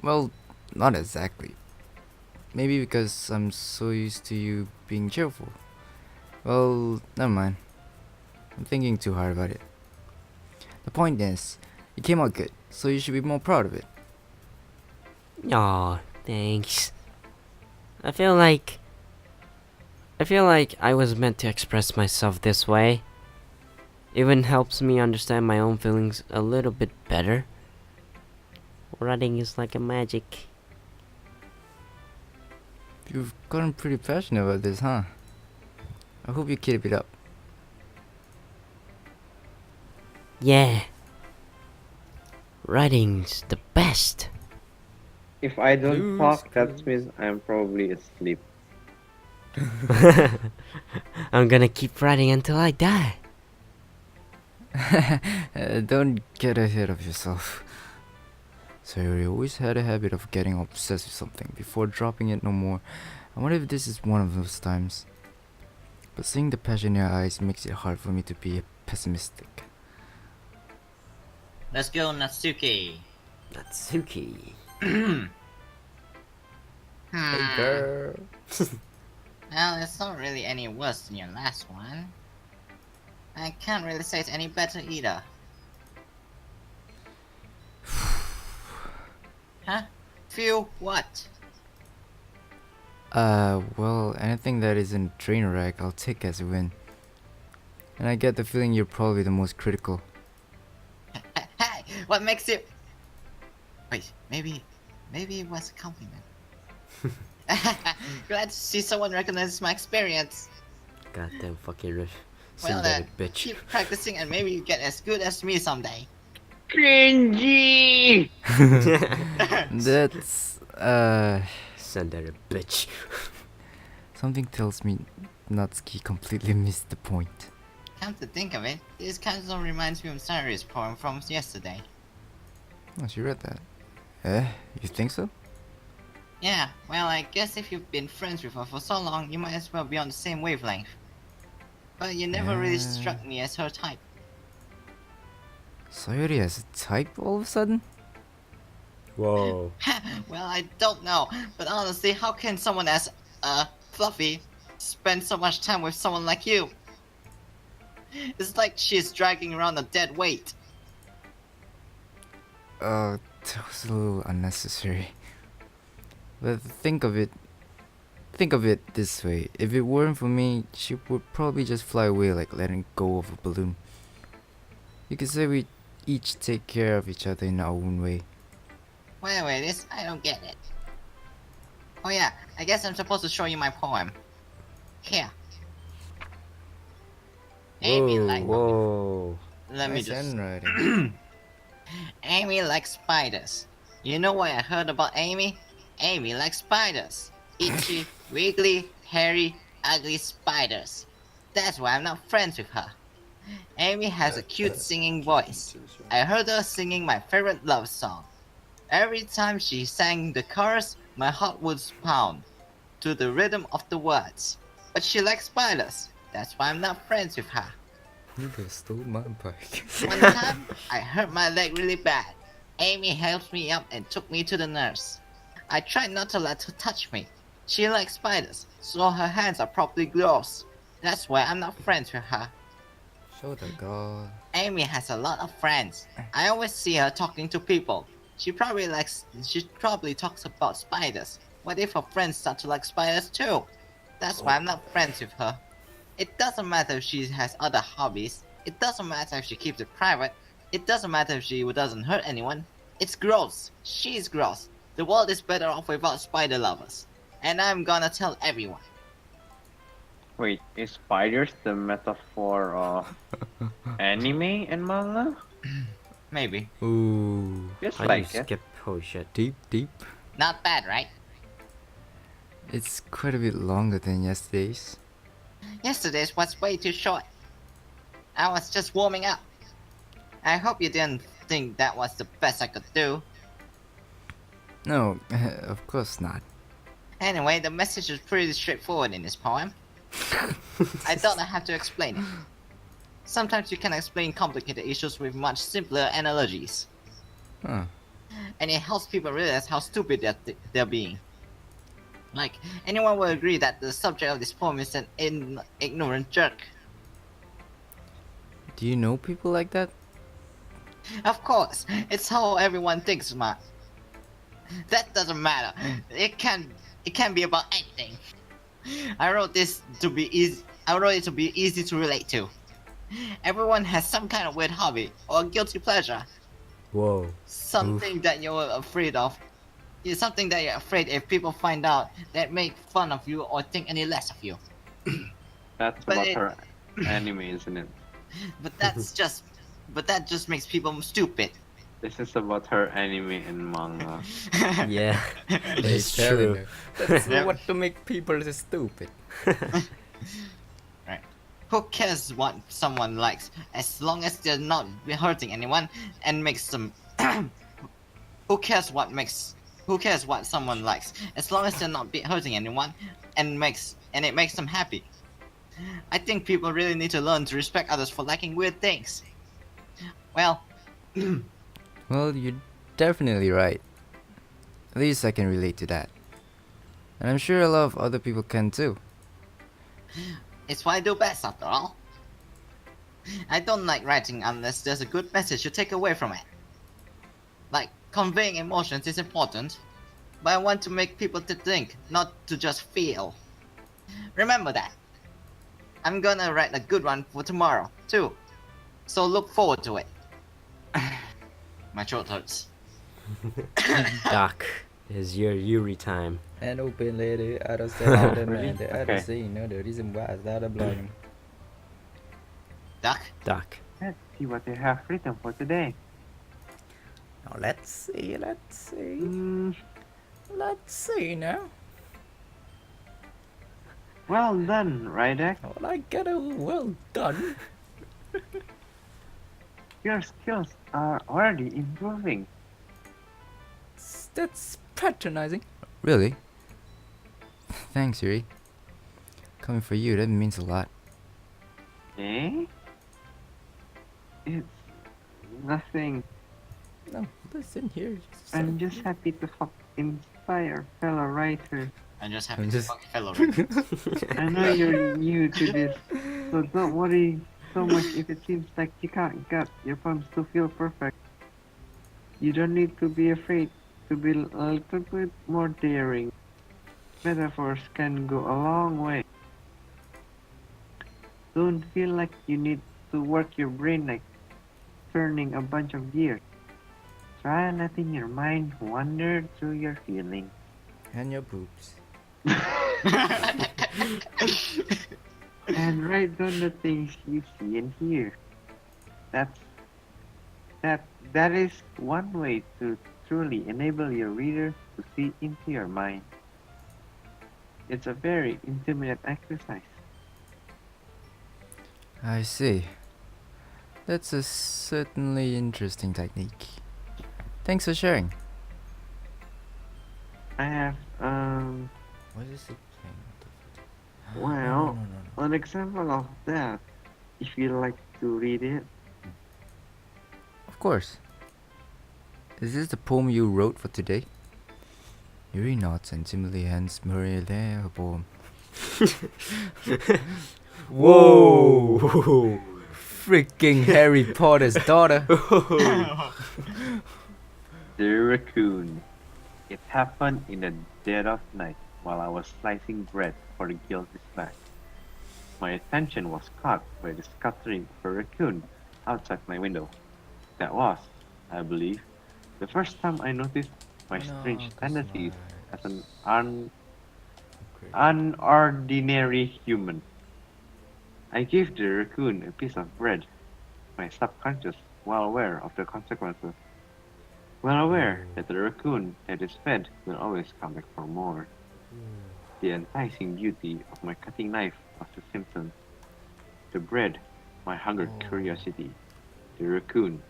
Well, not exactly. Maybe because I'm so used to you being cheerful. Well, never mind. I'm thinking too hard about it. The point is, it came out good, so you should be more proud of it. Aw, thanks. I feel like I was meant to express myself this way. Even helps me understand my own feelings a little bit better. Writing is like a magic. You've gotten pretty passionate about this, huh? I hope you keep it up. Yeah. Writing's the best. If I don't talk, that means I'm probably asleep. I'm gonna keep writing until I die. Don't get ahead of yourself. So you always had a habit of getting obsessed with something before dropping it no more. I wonder if this is one of those times. But seeing the passion in your eyes makes it hard for me to be pessimistic. Let's go, Natsuki. Natsuki. Hey girl. Well, it's not really any worse than your last one. I can't really say it's any better either. Huh? Feel what? Well, anything that isn't train wreck, I'll take as a win. And I get the feeling you're probably the most critical. Hey, what makes you... Wait, maybe it was a compliment. Glad to see someone recognizes my experience. Goddamn fucking rich. Well then, Synthetic bitch. keep practicing and maybe you get as good as me someday. Cringy! That's, Synthetic bitch. something tells me Natsuki completely missed the point. Come to think of it, this kind of reminds me of Sayori's poem from yesterday. Oh, she read that. You think so? Yeah, well I guess if you've been friends with her for so long, you might as well be on the same wavelength. But you never really struck me as her type. Sayori has a type all of a sudden? Whoa. Well, I don't know, but honestly, how can someone as, fluffy, spend so much time with someone like you? It's like she's dragging around a dead weight. That was a little unnecessary. But think of it this way. If it weren't for me, she would probably just fly away like letting go of a balloon. You could say we each take care of each other in our own way. Wait, this, I don't get it. Oh yeah, I guess I'm supposed to show you my poem. Here. Amy like... Whoa. Let me Nice just... handwriting. Amy likes spiders. You know what I heard about Amy? Amy likes spiders. Itchy, wiggly, hairy, ugly spiders. That's why I'm not friends with her. Amy has a cute singing voice. I heard her singing my favorite love song. Every time she sang the chorus, my heart would pound to the rhythm of the words. But she likes spiders. That's why I'm not friends with her. You just stole my bike. One time, I hurt my leg really bad. Amy helped me up and took me to the nurse. I tried not to let her touch me. She likes spiders, so her hands are probably gross. That's why I'm not friends with her. Show the god. Amy has a lot of friends. I always see her talking to people. She probably talks about spiders. What if her friends start to like spiders too? That's why I'm not friends with her. It doesn't matter if she has other hobbies. It doesn't matter if she keeps it private. It doesn't matter if she doesn't hurt anyone. It's gross. She's gross. The world is better off without spider lovers. And I'm gonna tell everyone. Wait, is spiders the metaphor of anime and manga? Maybe. Ooh, Feels How do you like it. skip? Holy shit. deep, deep. Not bad, right? It's quite a bit longer than yesterday's. Yesterday's was way too short. I was just warming up. I hope you didn't think that was the best I could do. No, of course not. Anyway, the message is pretty straightforward in this poem. I don't have to explain it. Sometimes you can explain complicated issues with much simpler analogies. Huh. And it helps people realize how stupid they're being. Like, anyone will agree that the subject of this poem is an ignorant jerk. Do you know people like that? Of course, it's how everyone thinks, man. That doesn't matter. It can be about anything. I wrote it to be easy to relate to. Everyone has some kind of weird hobby or guilty pleasure. Whoa. Something that you're afraid of. It's something that you're afraid if people find out that make fun of you or think any less of you. That's But about it- her anime, isn't it? But that just makes people stupid. This is about her anime and manga. Yeah. It's telling true. her. That's Yeah. what to make people stupid. Right. Who cares what someone likes as long as they're not hurting anyone and makes them who cares what someone likes as long as they're not hurting anyone and it makes them happy. I think people really need to learn to respect others for liking weird things. Well, Well, you're definitely right. At least I can relate to that. And I'm sure a lot of other people can too. it's what I do best after all. I don't like writing unless there's a good message to take away from it. Like, conveying emotions is important, but I want to make people to think, not to just feel. Remember that. I'm gonna write a good one for tomorrow, too. So look forward to it. My throat hurts. Doc, is your Yuri time. An open lady, I don't say other Really? man, the Okay. other say no, the reason why is that a blind. Duck? Doc. Let's see what they have written for today. Now let's see Mm, now. well done, Rydek. Well, I get a well done. Your skills are already improving. That's patronizing. Really? Thanks, Yuri. Coming for you, that means a lot. Eh? It's nothing. No, listen here. I'm just happy to help inspire fellow writers. I'm just happy I'm to just- fuck fellow. I know you're new to this, so don't worry so much if it seems like you can't get your poems to feel perfect. You don't need to be afraid to be a little bit more daring. Metaphors can go a long way. Don't feel like you need to work your brain like turning a bunch of gears. Try letting your mind wander through your feelings. And your boobs. And write down the things you see and hear. That is one way to truly enable your reader to see into your mind. It's a very intimate exercise. I see. That's a certainly interesting technique. Thanks for sharing. I have What is it playing? well No. an example of that if you like to read it. Of course. Is this the poem you wrote for today? Yuri nods and timidly hands Maria her poem. Whoa! Freaking Harry Potter's daughter. The raccoon. It happened in the dead of night while I was slicing bread for the guilty snack. My attention was caught by the scattering of a raccoon outside my window. That was, I believe, the first time I noticed my strange tendencies as an unordinary human. I gave the raccoon a piece of bread, my subconscious well aware of the consequences, well aware that the raccoon that is fed will always come back for more. The enticing beauty of my cutting knife was the symptom, the bread, my hungered curiosity, the raccoon,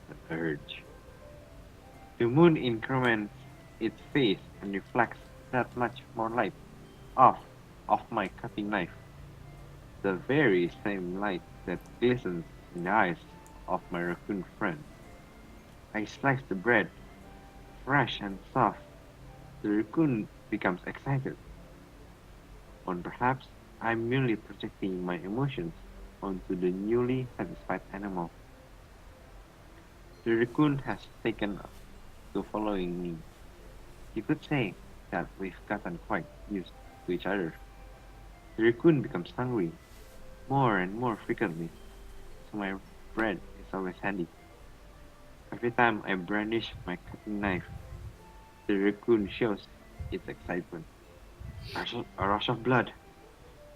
the urge. The moon increments its face and reflects that much more light off of my cutting knife, the very same light that glistens in the eyes of my raccoon friend. I slice the bread, fresh and soft. The raccoon becomes excited, or perhaps I'm merely projecting my emotions onto the newly satisfied animal. The raccoon has taken to following me. You could say that we've gotten quite used to each other. The raccoon becomes hungry more and more frequently, so my bread is always handy. Every time I brandish my cutting knife, the raccoon shows its excitement. A rush of blood,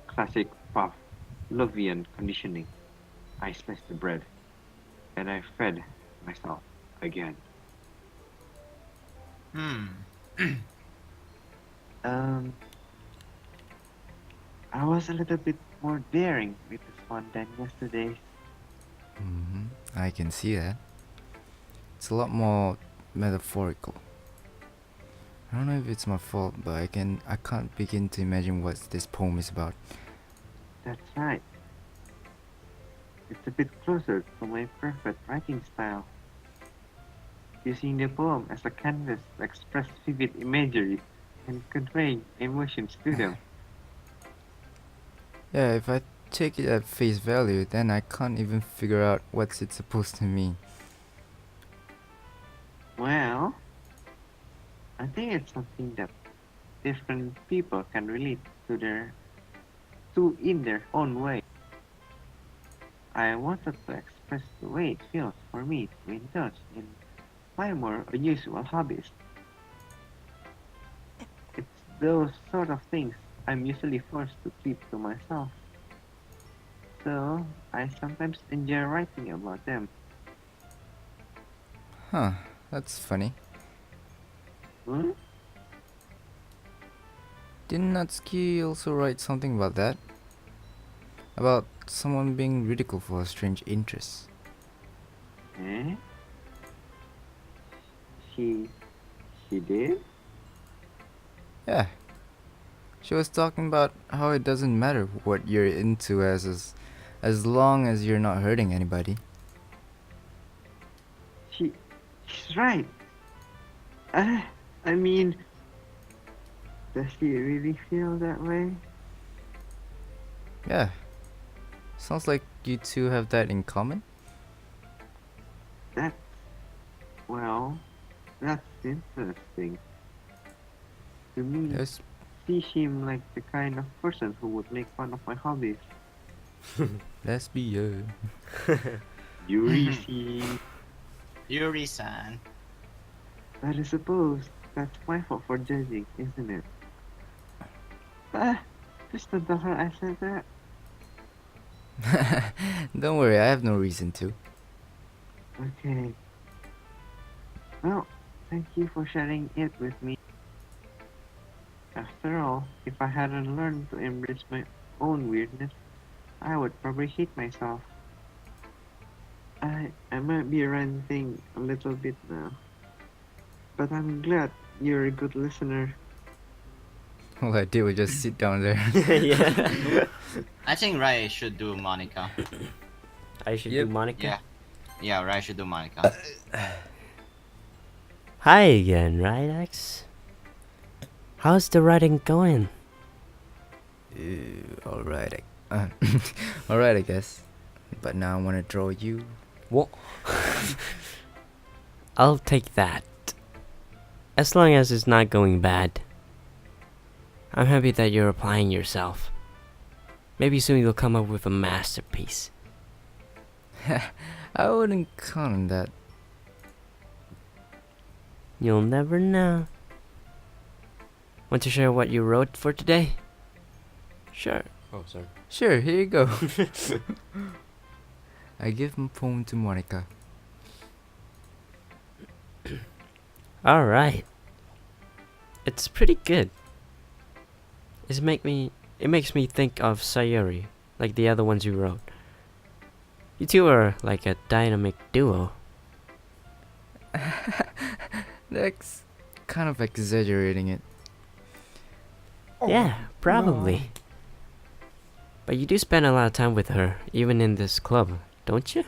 classic Pavlovian conditioning. I sliced the bread, and I fed myself again. Hmm. Um, I was a little bit more daring with this one than yesterday. I can see that. It's a lot more metaphorical. I don't know if it's my fault, but I can't begin to imagine what this poem is about. That's right. It's a bit closer to my perfect writing style, using the poem as a canvas to express vivid imagery and conveying emotions to them. Yeah, if I take it at face value, then I can't even figure out what's it supposed to mean. Well, I think it's something that different people can relate to in their own way. I wanted to express the way it feels for me to indulge in my more unusual hobbies. It's those sort of things I'm usually forced to keep to myself. So I sometimes enjoy writing about them. Huh, that's funny. Hmm? Didn't Natsuki also write something about that? About someone being ridiculed for a strange interest? Eh? She she did? Yeah, she was talking about how it doesn't matter what you're into as long as you're not hurting anybody. She she's right. Uh, I mean, does she really feel that way? Yeah, sounds like you two have that in common. That's well, that's interesting. To me, There's she seemed like the kind of person who would make fun of my hobbies. lesbian. Yuri see, Yuri-san. but I suppose that's my fault for judging, isn't it? Ah, just don't tell her I said that. Don't worry, I have no reason to. Okay. Well, thank you for sharing it with me. After all, if I hadn't learned to embrace my own weirdness, I would probably hate myself. I might be ranting a little bit now, but I'm glad you're a good listener. All I did was just sit down there. Yeah. I think Rai should do Monica. I should Yep. do Monica. Yeah. Yeah, Rai should do Monica. Hi again, right, X? How's the writing going? Alright, alright, I guess. But now I want to draw you. What? I'll take that. As long as it's not going bad. I'm happy that you're applying yourself. Maybe soon you'll come up with a masterpiece. I wouldn't count on that. You'll never know. Want to share what you wrote for today? Sure, Oh, sorry. Sure, here you go. I give my poem to Monica. Alright. It's pretty good. It makes me think of Sayuri, like the other ones you wrote. You two are like a dynamic duo. That's kind of exaggerating it. Yeah, probably. But you do spend a lot of time with her, even in this club, don't you?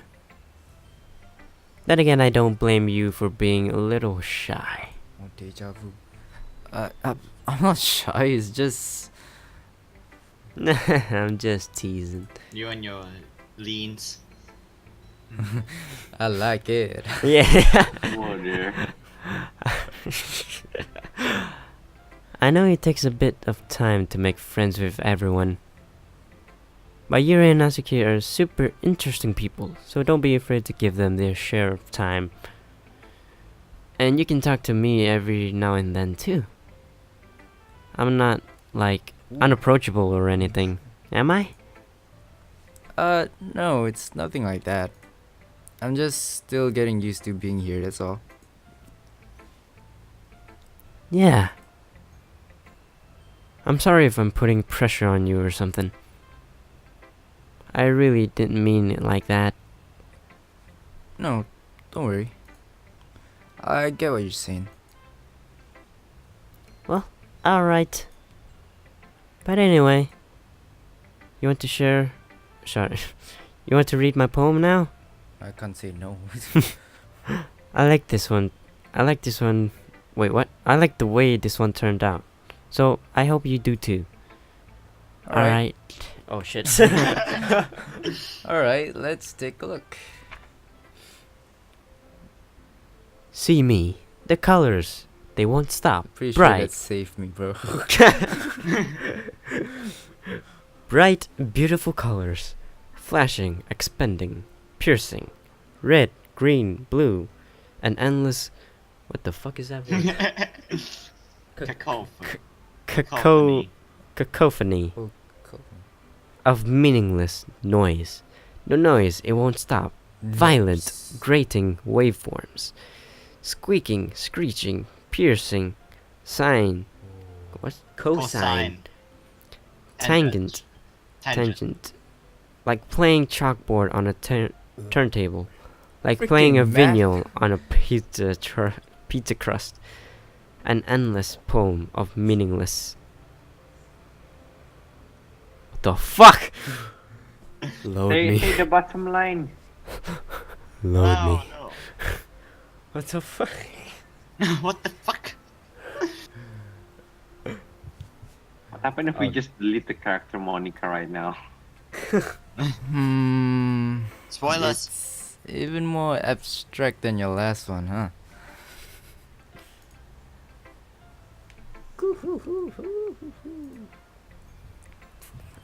Then again, I don't blame you for being a little shy. Oh, deja vu. I'm not shy, it's just... I'm just teasing. You and your leans. I like it. Yeah. Oh dear. I know it takes a bit of time to make friends with everyone. But Yuri and Natsuki are super interesting people, so don't be afraid to give them their share of time. And you can talk to me every now and then too. I'm not, like, unapproachable or anything, am I? No, it's nothing like that. I'm just still getting used to being here, that's all. Yeah. I'm sorry if I'm putting pressure on you or something. I really didn't mean it like that. No, don't worry. I get what you're saying. Alright. But anyway, you want to share? Sorry. You want to read my poem now? I can't say no. I like this one. Wait, what? I like the way this one turned out. So, I hope you do too. Alright. Oh shit. Alright, let's take a look. See me. The colors. They won't stop. Pretty sure Bright. that saved me, bro. Bright, beautiful colors. Flashing, expanding, piercing. Red, green, blue. An endless... What the fuck is that word? Cacophony Oh, cool. of meaningless noise. No noise, it won't stop. Violent, Nice. grating waveforms. Squeaking, screeching, piercing. Sine. What? Cosine. Tangent. Tangent. Like playing chalkboard on a turntable. Like playing a Freaking math. vinyl on a pizza crust. An endless poem of meaningless. What the fuck? Load me. Say the bottom line. Load me. No. What the fuck? What the fuck? What happened if we just delete the character Monica right now? Spoilers. It's even more abstract than your last one, huh?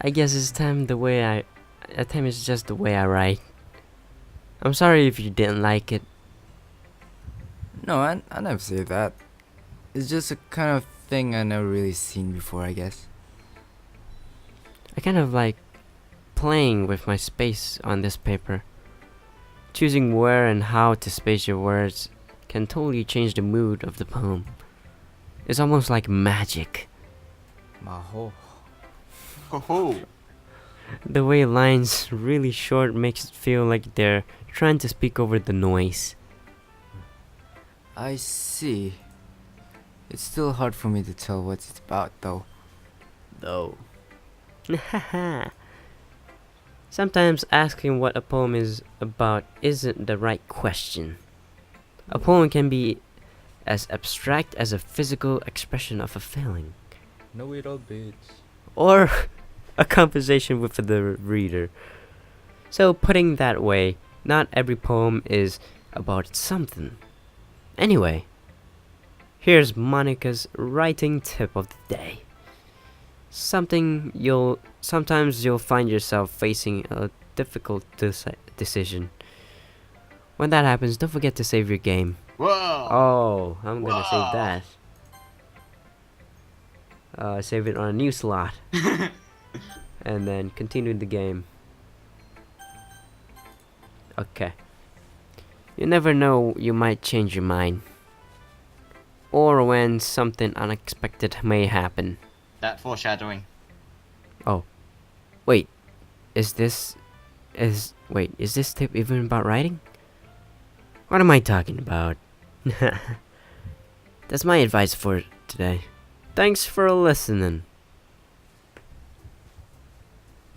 I guess it's time it's just the way I write. I'm sorry if you didn't like it. No, I never say that. It's just a kind of thing I never really seen before, I guess. I kind of like playing with my space on this paper. Choosing where and how to space your words can totally change the mood of the poem. It's almost like magic. Maho. Ho ho. The way lines really short makes it feel like they're trying to speak over the noise. I see. It's still hard for me to tell what it's about, though. Sometimes asking what a poem is about isn't the right question. A poem can be as abstract as a physical expression of a feeling, No, it all, bitch. or a conversation with the reader. So, putting that way, not every poem is about something. Anyway, here's Monica's writing tip of the day. Sometimes you'll find yourself facing a difficult decision. When that happens, don't forget to save your game. Whoa. Oh, I'm gonna Wow. save that. Save it on a new slot. and then continue the game. Okay. You never know, you might change your mind. Or when something unexpected may happen. That foreshadowing. Wait, is this tip even about writing? What am I talking about? That's my advice for today. Thanks for listening.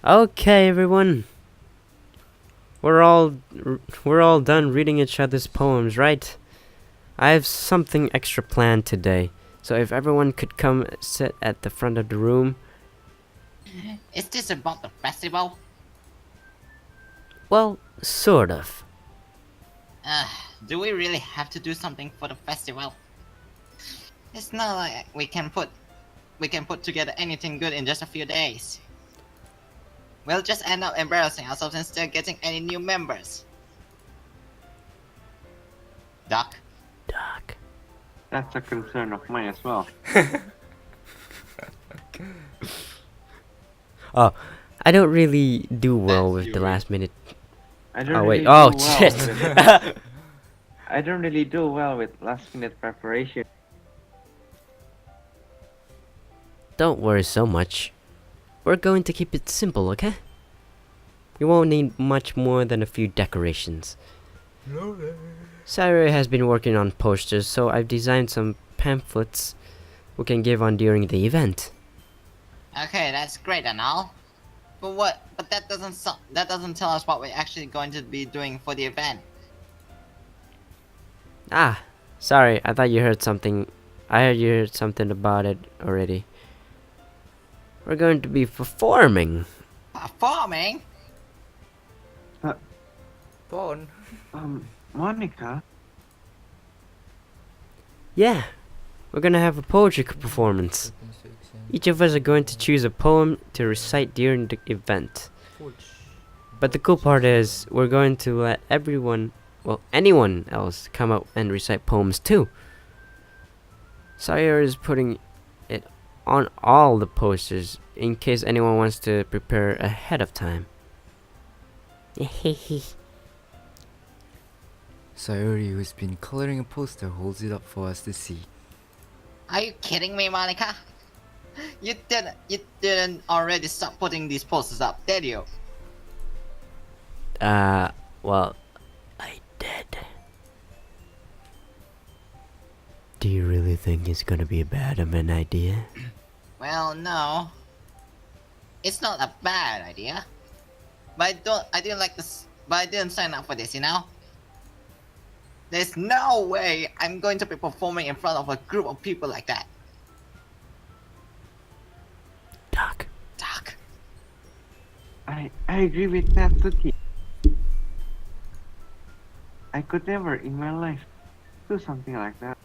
Okay, everyone. We're all done reading each other's poems, right? I have something extra planned today. So if everyone could come sit at the front of the room. Is this about the festival? Well, sort of. Do we really have to do something for the festival? It's not like we can put together anything good in just a few days. We'll just end up embarrassing ourselves instead of getting any new members. Doc? Doc. That's a concern of mine as well. Oh, I don't really do well That's with the you. last minute. I don't Oh really wait. Oh do well shit. with- I don't really do well with last minute preparation. Don't worry so much. We're going to keep it simple, okay? We won't need much more than a few decorations. Sayuri has been working on posters, so I've designed some pamphlets we can give on during the event. Okay, that's great and all. But that doesn't tell us what we're actually going to be doing for the event. Ah, sorry, I thought you heard something. I heard you heard something about it already. We're going to be performing. Performing? Bon. Monica? Yeah, we're gonna have a poetry performance. Each of us are going to choose a poem to recite during the event. But the cool part is, we're going to let anyone else come up and recite poems too. Sawyer is putting it on all the posters in case anyone wants to prepare ahead of time. Sayuri, who's been coloring a poster, holds it up for us to see. Are you kidding me, Monica? You didn't already stop putting these posters up, did you? Well, I did. Do you really think it's gonna be bad of an idea? Well, no. It's not a bad idea. But I didn't like this. But I didn't sign up for this, you know. There's no way I'm going to be performing in front of a group of people like that. Doc. Doc. I agree with that, Doki. I could never in my life do something like that.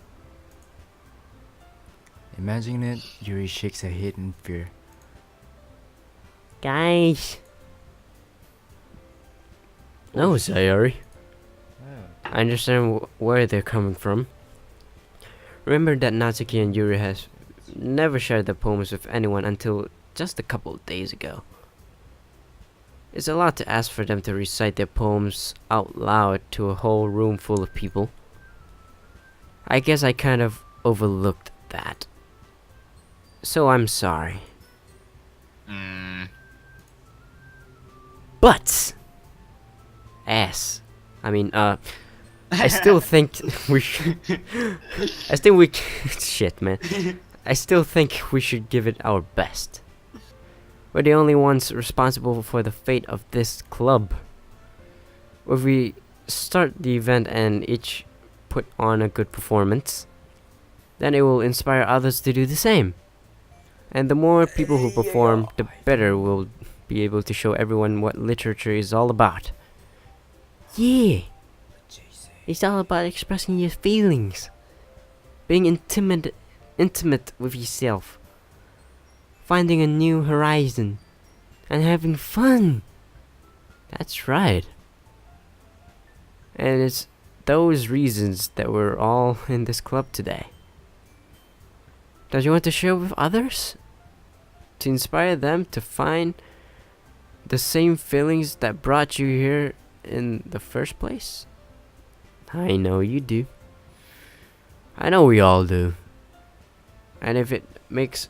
Imagining it, Yuri shakes her head in fear. Guys. No, Sayori. I understand where they're coming from. Remember that Natsuki and Yuri has never shared their poems with anyone until just a couple of days ago. It's a lot to ask for them to recite their poems out loud to a whole room full of people. I guess I kind of overlooked that. So I'm sorry. But I still think we should. Shit, man. I still think we should give it our best. We're the only ones responsible for the fate of this club. If we start the event and each put on a good performance, then it will inspire others to do the same. And the more people who perform, the better we'll be able to show everyone what literature is all about. Yeah! It's all about expressing your feelings. Being intimate with yourself. Finding a new horizon. And having fun. That's right. And it's those reasons that we're all in this club today. Don't you want to share with others? To inspire them to find the same feelings that brought you here in the first place? I know you do. I know we all do. And if it makes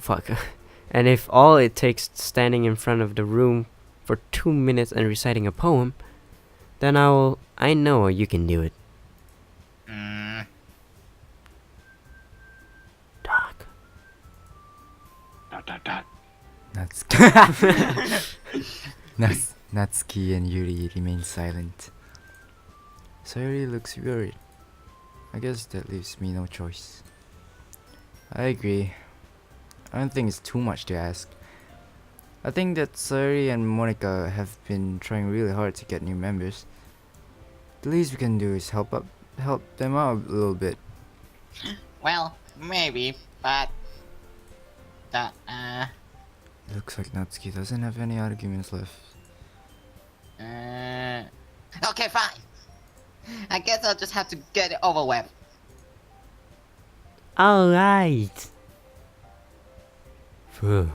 fuck and if all it takes standing in front of the room for 2 minutes and reciting a poem, then I know you can do it. Doc. Natsuki and Yuri remain silent. Sayori looks worried. I guess that leaves me no choice. I agree. I don't think it's too much to ask. I think that Sayori and Monica have been trying really hard to get new members. The least we can do is help them out a little bit. Well, maybe, but It looks like Natsuki doesn't have any arguments left. okay, fine. I guess I'll just have to get it over with. Alright. Phew.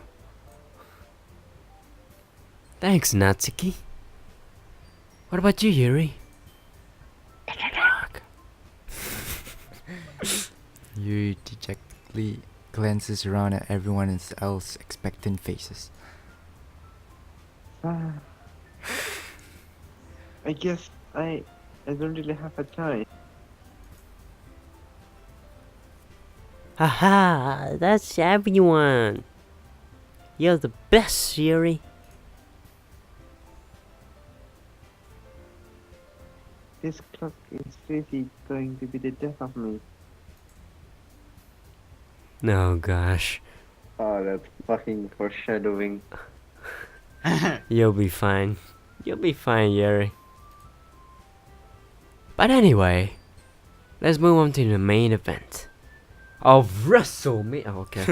Thanks, Natsuki. What about you, Yuri? Yuri dejectedly glances around at everyone else's expectant faces. I guess I don't really have a choice. Haha, that's everyone. You're the best, Yuri. This clock is really going to be the death of me. No, gosh. Oh, that's fucking foreshadowing. You'll be fine. You'll be fine, Yuri. But anyway, let's move on to the main event of WrestleMania. Oh, okay.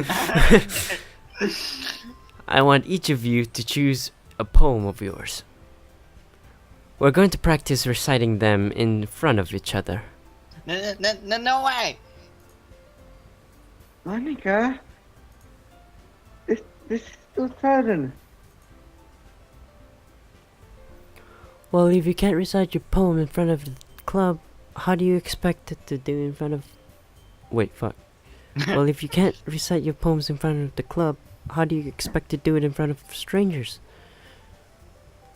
I want each of you to choose a poem of yours. We're going to practice reciting them in front of each other. No way! Monica? This is too sudden. Well, if you can't recite your poem in front of the club, how do you expect it to do in front of... Wait, fuck. Well, if you can't recite your poems in front of the club, how do you expect to do it in front of strangers?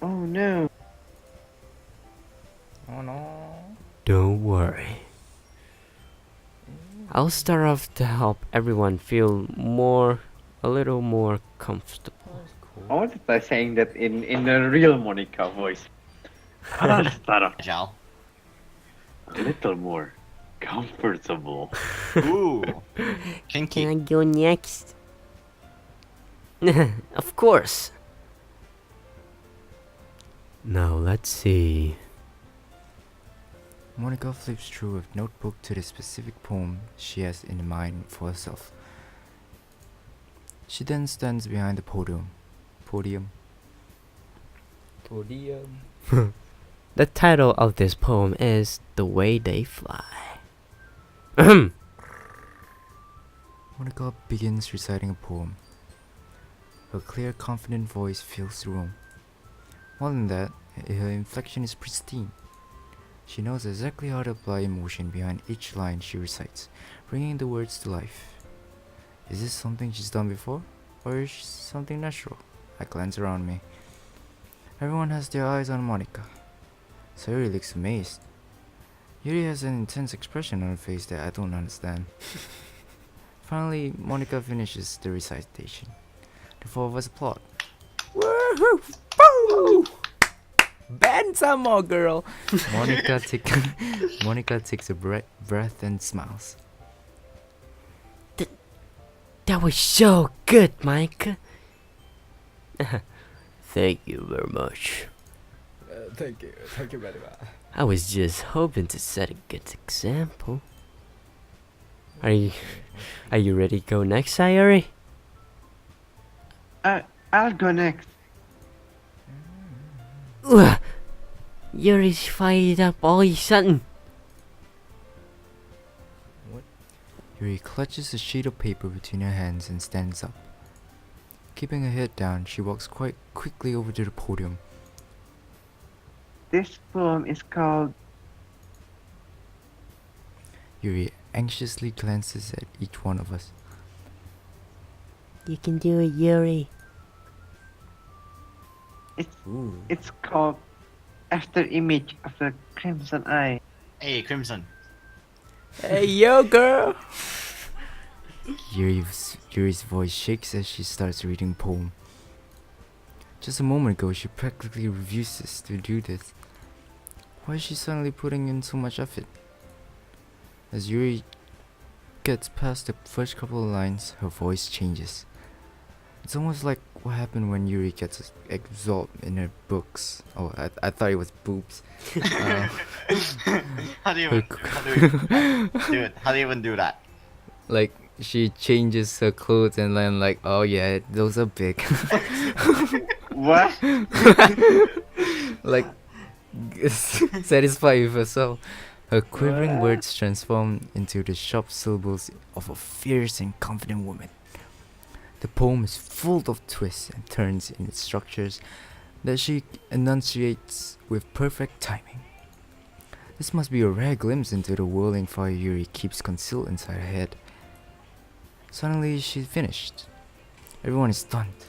Oh no. Oh no. Don't worry. I'll start off to help everyone feel a little more comfortable. I want to start saying that in a real Monica voice. I'll start off Joe. a little more comfortable. Ooh. Kinky. Can I go next? Of course. Now let's see. Monica flips through a notebook to the specific poem she has in mind for herself. She then stands behind the podium. The title of this poem is The Way They Fly. Monica begins reciting a poem. Her clear, confident voice fills the room. More than that, her inflection is pristine. She knows exactly how to apply emotion behind each line she recites, bringing the words to life. Is this something she's done before, or is something natural? I glance around me. Everyone has their eyes on Monica. Sayori looks amazed. Yuri has an intense expression on her face that I don't understand. Finally, Monica finishes the recitation. The four of us applaud. Woohoo! Woo! Bend some more, girl! Monica takes a breath and smiles. That was so good, Mike. Thank you very much. Thank you very much. I was just hoping to set a good example. Are you ready to go next, Sayori? I'll go next. Ugh. Yuri's fired up all of a sudden. Yuri clutches a sheet of paper between her hands and stands up. Keeping her head down, she walks quite quickly over to the podium. This poem is called. Yuri anxiously glances at each one of us. You can do it, Yuri. It's called After Image of the Crimson Eye. Hey, Crimson. Hey, yo, girl! Yuri's voice shakes as she starts reading the poem. Just a moment ago, she practically refuses to do this. Why is she suddenly putting in so much effort? As Yuri gets past the first couple of lines, her voice changes. It's almost like what happened when Yuri gets absorbed in her books. Oh, I thought it was boobs. How do you even do that? Like, she changes her clothes and then like, oh yeah, those are big. What? Like, satisfied with herself. Her quivering words transform into the sharp syllables of a fierce and confident woman. The poem is full of twists and turns in its structures that she enunciates with perfect timing. This must be a rare glimpse into the whirling fire Yuri keeps concealed inside her head. Suddenly, she's finished. Everyone is stunned.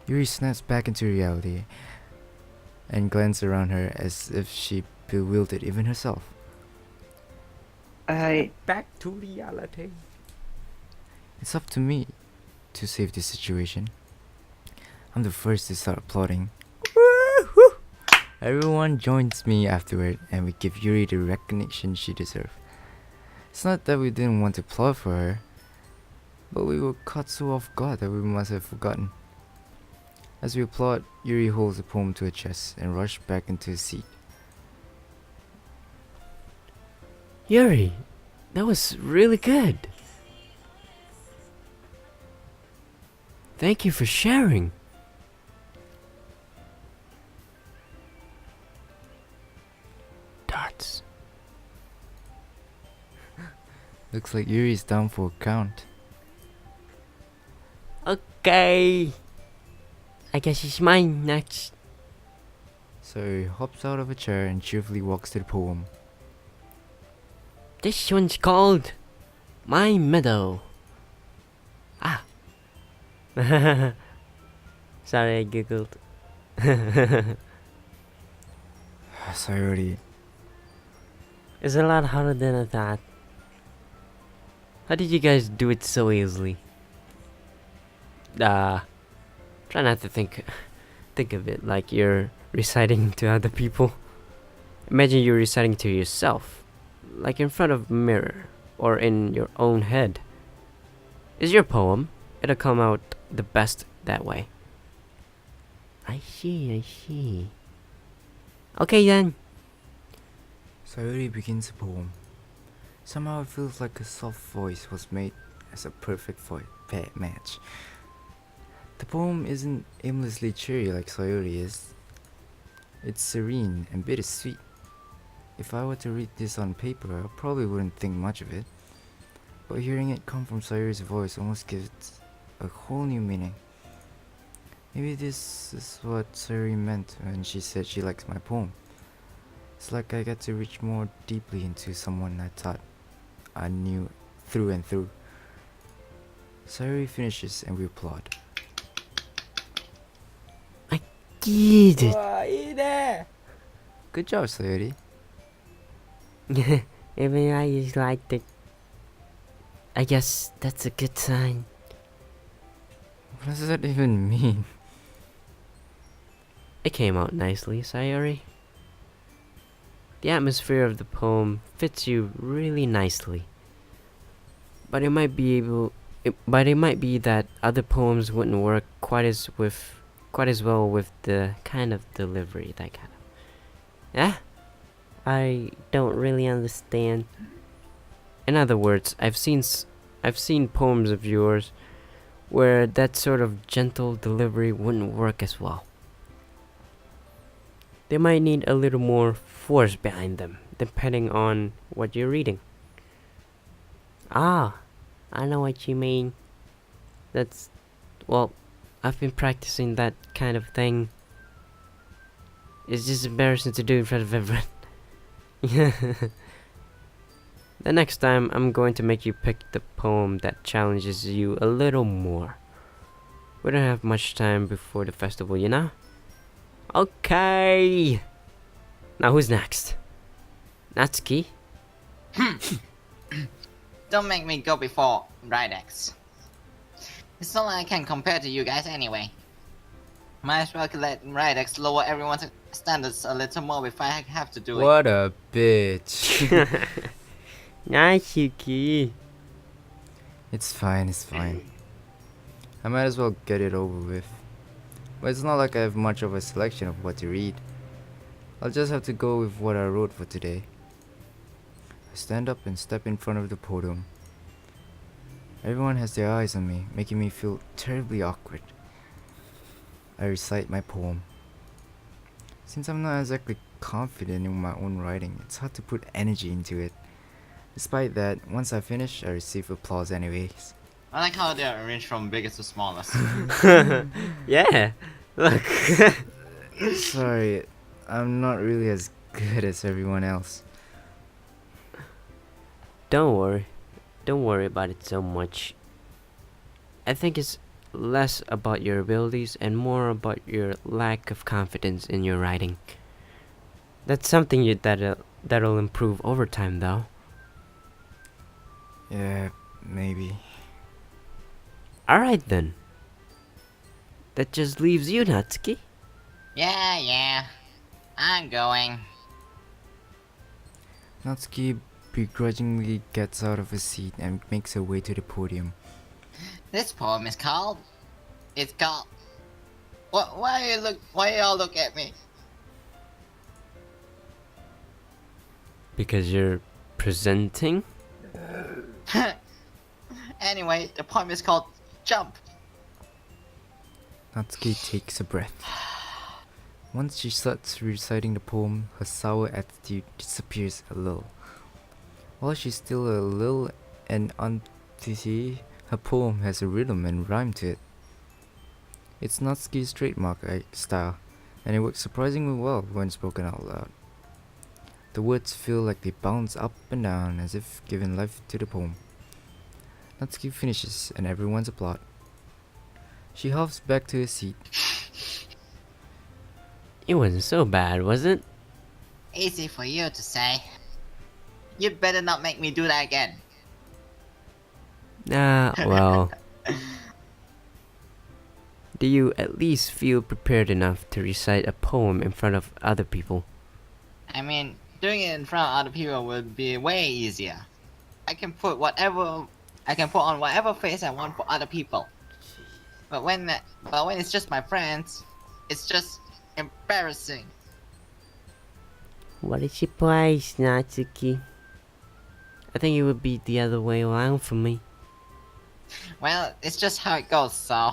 Yuri snaps back into reality and glances around her as if she bewildered even herself. Back to reality. It's up to me to save this situation. I'm the first to start applauding. Woo-hoo! Everyone joins me afterward and we give Yuri the recognition she deserves. It's not that we didn't want to applaud for her, but we were caught so off guard that we must have forgotten. As we applaud, Yuri holds the poem to her chest and rushes back into his seat. Yuri, that was really good. Thank you for sharing. Darts. Looks like Yuri's down for a count. Okay. I guess it's mine next. So he hops out of a chair and cheerfully walks to the poem. This one's called My Meadow. Ah. Sorry, I giggled. Sayori, It's a lot harder than I thought. How did you guys do it so easily? Try not to think of it like you're reciting to other people. Imagine you're reciting to yourself, like in front of a mirror or in your own head. It's your poem. It'll come out the best that way. I see. Okay then. Sayori begins the poem. Somehow it feels like a soft voice was made as a perfect match. The poem isn't aimlessly cheery like Sayori is. It's serene and bittersweet. If I were to read this on paper, I probably wouldn't think much of it. But hearing it come from Sayori's voice almost gives it a whole new meaning. Maybe this is what Sayori meant when she said she likes my poem. It's like I get to reach more deeply into someone I thought I knew through and through. Sayori finishes and we applaud. Get it. Good job, Sayori. Even I just liked it. I guess that's a good sign. What does that even mean? It came out nicely, Sayori. The atmosphere of the poem fits you really nicely. But it might be that other poems wouldn't work quite as well with the kind of delivery that kind of. Yeah? I don't really understand. In other words, I've seen poems of yours where that sort of gentle delivery wouldn't work as well. They might need a little more force behind them, depending on what you're reading. Ah, I know what you mean. That's Well, I've been practicing that kind of thing. It's just embarrassing to do in front of everyone. The next time, I'm going to make you pick the poem that challenges you a little more. We don't have much time before the festival, you know? Okay! Now who's next? Natsuki? Don't make me go before Rydex. It's not like I can compare to you guys anyway. Might as well let Rydex lower everyone's standards a little more if I have to do it. What a bitch. Natsuki! It's fine, it's fine. I might as well get it over with. But it's not like I have much of a selection of what to read. I'll just have to go with what I wrote for today. I stand up and step in front of the podium. Everyone has their eyes on me, making me feel terribly awkward. I recite my poem. Since I'm not exactly confident in my own writing, it's hard to put energy into it. Despite that, once I finish, I receive applause anyways. I like how they're arranged from biggest to smallest. Yeah! Look! Sorry, I'm not really as good as everyone else. Don't worry. Don't worry about it so much. I think it's less about your abilities and more about your lack of confidence in your writing. That's something that'll improve over time, though. Yeah, maybe. Alright then. That just leaves you, Natsuki. Yeah. I'm going. Natsuki begrudgingly gets out of his seat and makes her way to the podium. This poem is called... It's called... Why y'all look at me? Because you're presenting? Anyway, the poem is called Jump. Natsuki takes a breath. Once she starts reciting the poem, her sour attitude disappears a little. While she's still a little and uneasy, her poem has a rhythm and rhyme to it. It's Natsuki's trademark style, and it works surprisingly well when spoken out loud. The words feel like they bounce up and down as if giving life to the poem. Natsuki finishes and everyone's applaud. She hops back to her seat. It wasn't so bad, was it? Easy for you to say. You'd better not make me do that again. Well. Do you at least feel prepared enough to recite a poem in front of other people? I mean, doing it in front of other people would be way easier. I can put on whatever face I want for other people. But when it's just my friends, it's just embarrassing. What is your place, Natsuki? I think it would be the other way around for me. Well, it's just how it goes, so...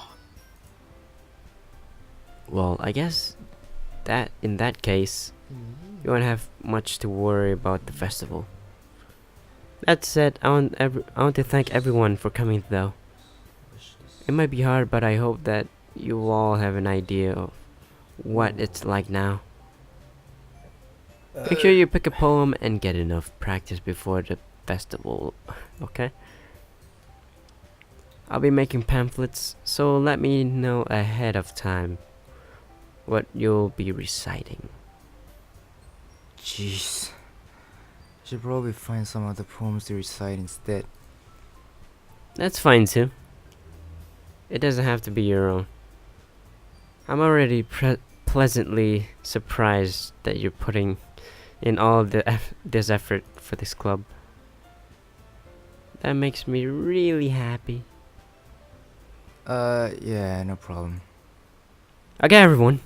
Well, I guess that in that case, you won't have much to worry about the festival. That said, I want to thank everyone for coming though. It might be hard, but I hope that you all have an idea of what it's like now. Make sure you pick a poem and get enough practice before the festival, okay? I'll be making pamphlets, so let me know ahead of time what you'll be reciting. Jeez. I should probably find some other poems to recite instead. That's fine too. It doesn't have to be your own. I'm already pleasantly surprised that you're putting in all this effort for this club. That makes me really happy. Yeah, no problem. Okay, everyone.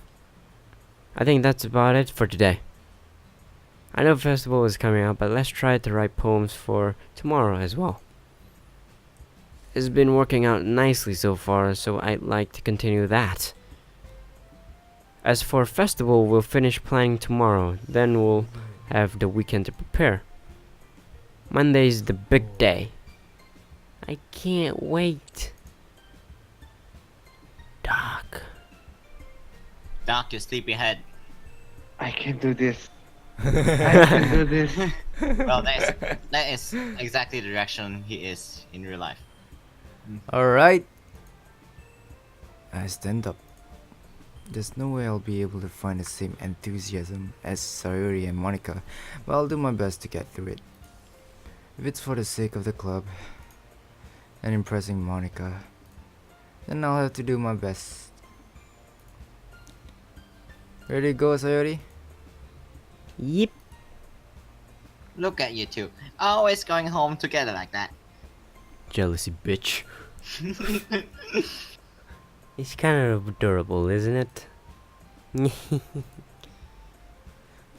I think that's about it for today. I know festival is coming up, but let's try to write poems for tomorrow as well. It's been working out nicely so far, so I'd like to continue that. As for festival, we'll finish planning tomorrow, then we'll have the weekend to prepare. Monday's the big day. I can't wait. Doc, you sleepyhead. I can do this. I can do this. Well, that is exactly the direction he is in real life. Alright. I stand up. There's no way I'll be able to find the same enthusiasm as Sayori and Monica, but I'll do my best to get through it. If it's for the sake of the club and impressing Monica, then I'll have to do my best. Ready to go, Sayori? Yep. Look at you two, always going home together like that. Jealousy, bitch. It's kind of adorable, isn't it?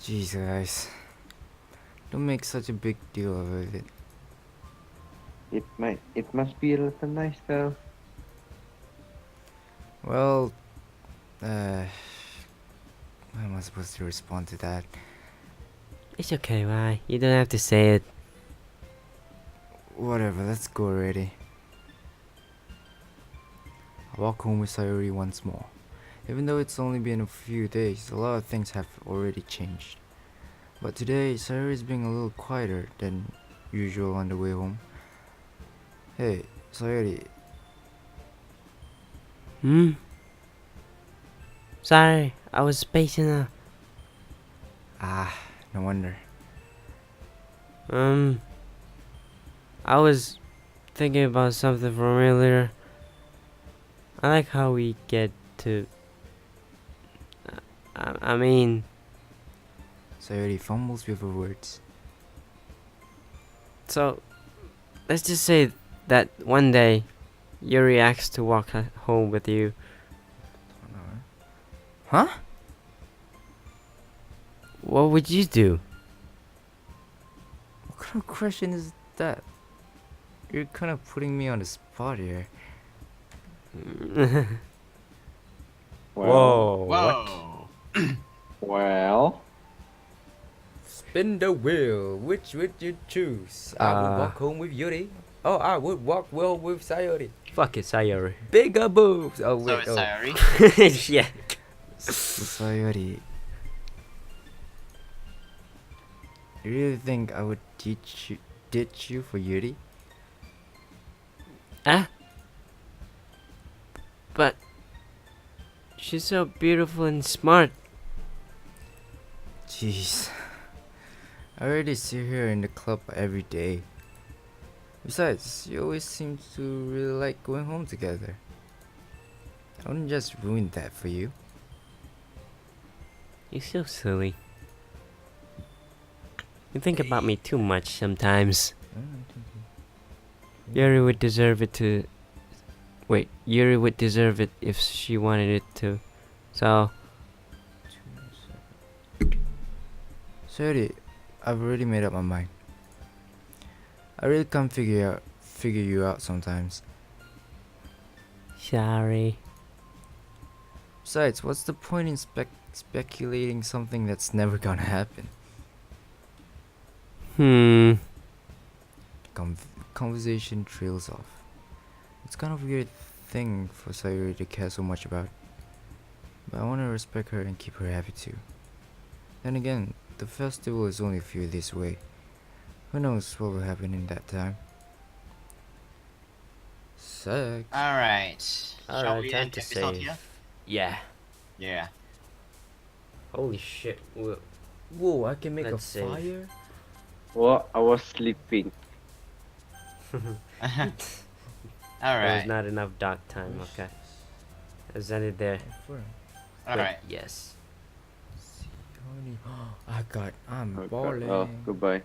Jeez, guys. Don't make such a big deal of it. It must be a little nice though. Well, how am I supposed to respond to that? It's okay, why? You don't have to say it. Whatever, let's go already. I walk home with Sayori once more. Even though it's only been a few days, a lot of things have already changed. But today, Sayori's being a little quieter than usual on the way home. Hey, Sayori. Sorry, I was spacing out. Ah, no wonder. I was thinking about something from earlier. I like how we get to... I mean... Sayori fumbles with her words. So, let's just say that one day, Yuri asks to walk home with you. Huh? What would you do? What kind of question is that? You're kind of putting me on the spot here. Well, Whoa! well. Spin the wheel. Which would you choose? I would walk home with Yuri. Oh, I would walk well with Sayori. Fuck it, Sayori. Bigger boobs. Oh So wait. it's Oh. Sayori. Yeah. Sayori. You really think I would ditch you for Yuri? But she's so beautiful and smart. Jeez. I already see her in the club every day. Besides, you always seem to really like going home together. I wouldn't just ruin that for you. You're so silly. You think about me too much sometimes. Yuri would deserve it to... Wait, Yuri would deserve it if she wanted it to. So... Sayori, I've already made up my mind. I really can't figure you out sometimes. Sorry. Besides, what's the point in speculating something that's never gonna happen? Conversation trails off. It's kind of a weird thing for Sayori to care so much about. But I want to respect her and keep her happy too. Then again, the festival is only a few days away. Who knows what will happen in that time? Sex. Alright. Shall Alright, we time end to the episode save. here? Yeah. Yeah. Holy shit. Whoa, I can make Let's a save. fire? Well, I was sleeping. There was Alright. not enough dark time, okay. Is that it there? Alright. Yes. I'm Okay. balling. Oh, goodbye.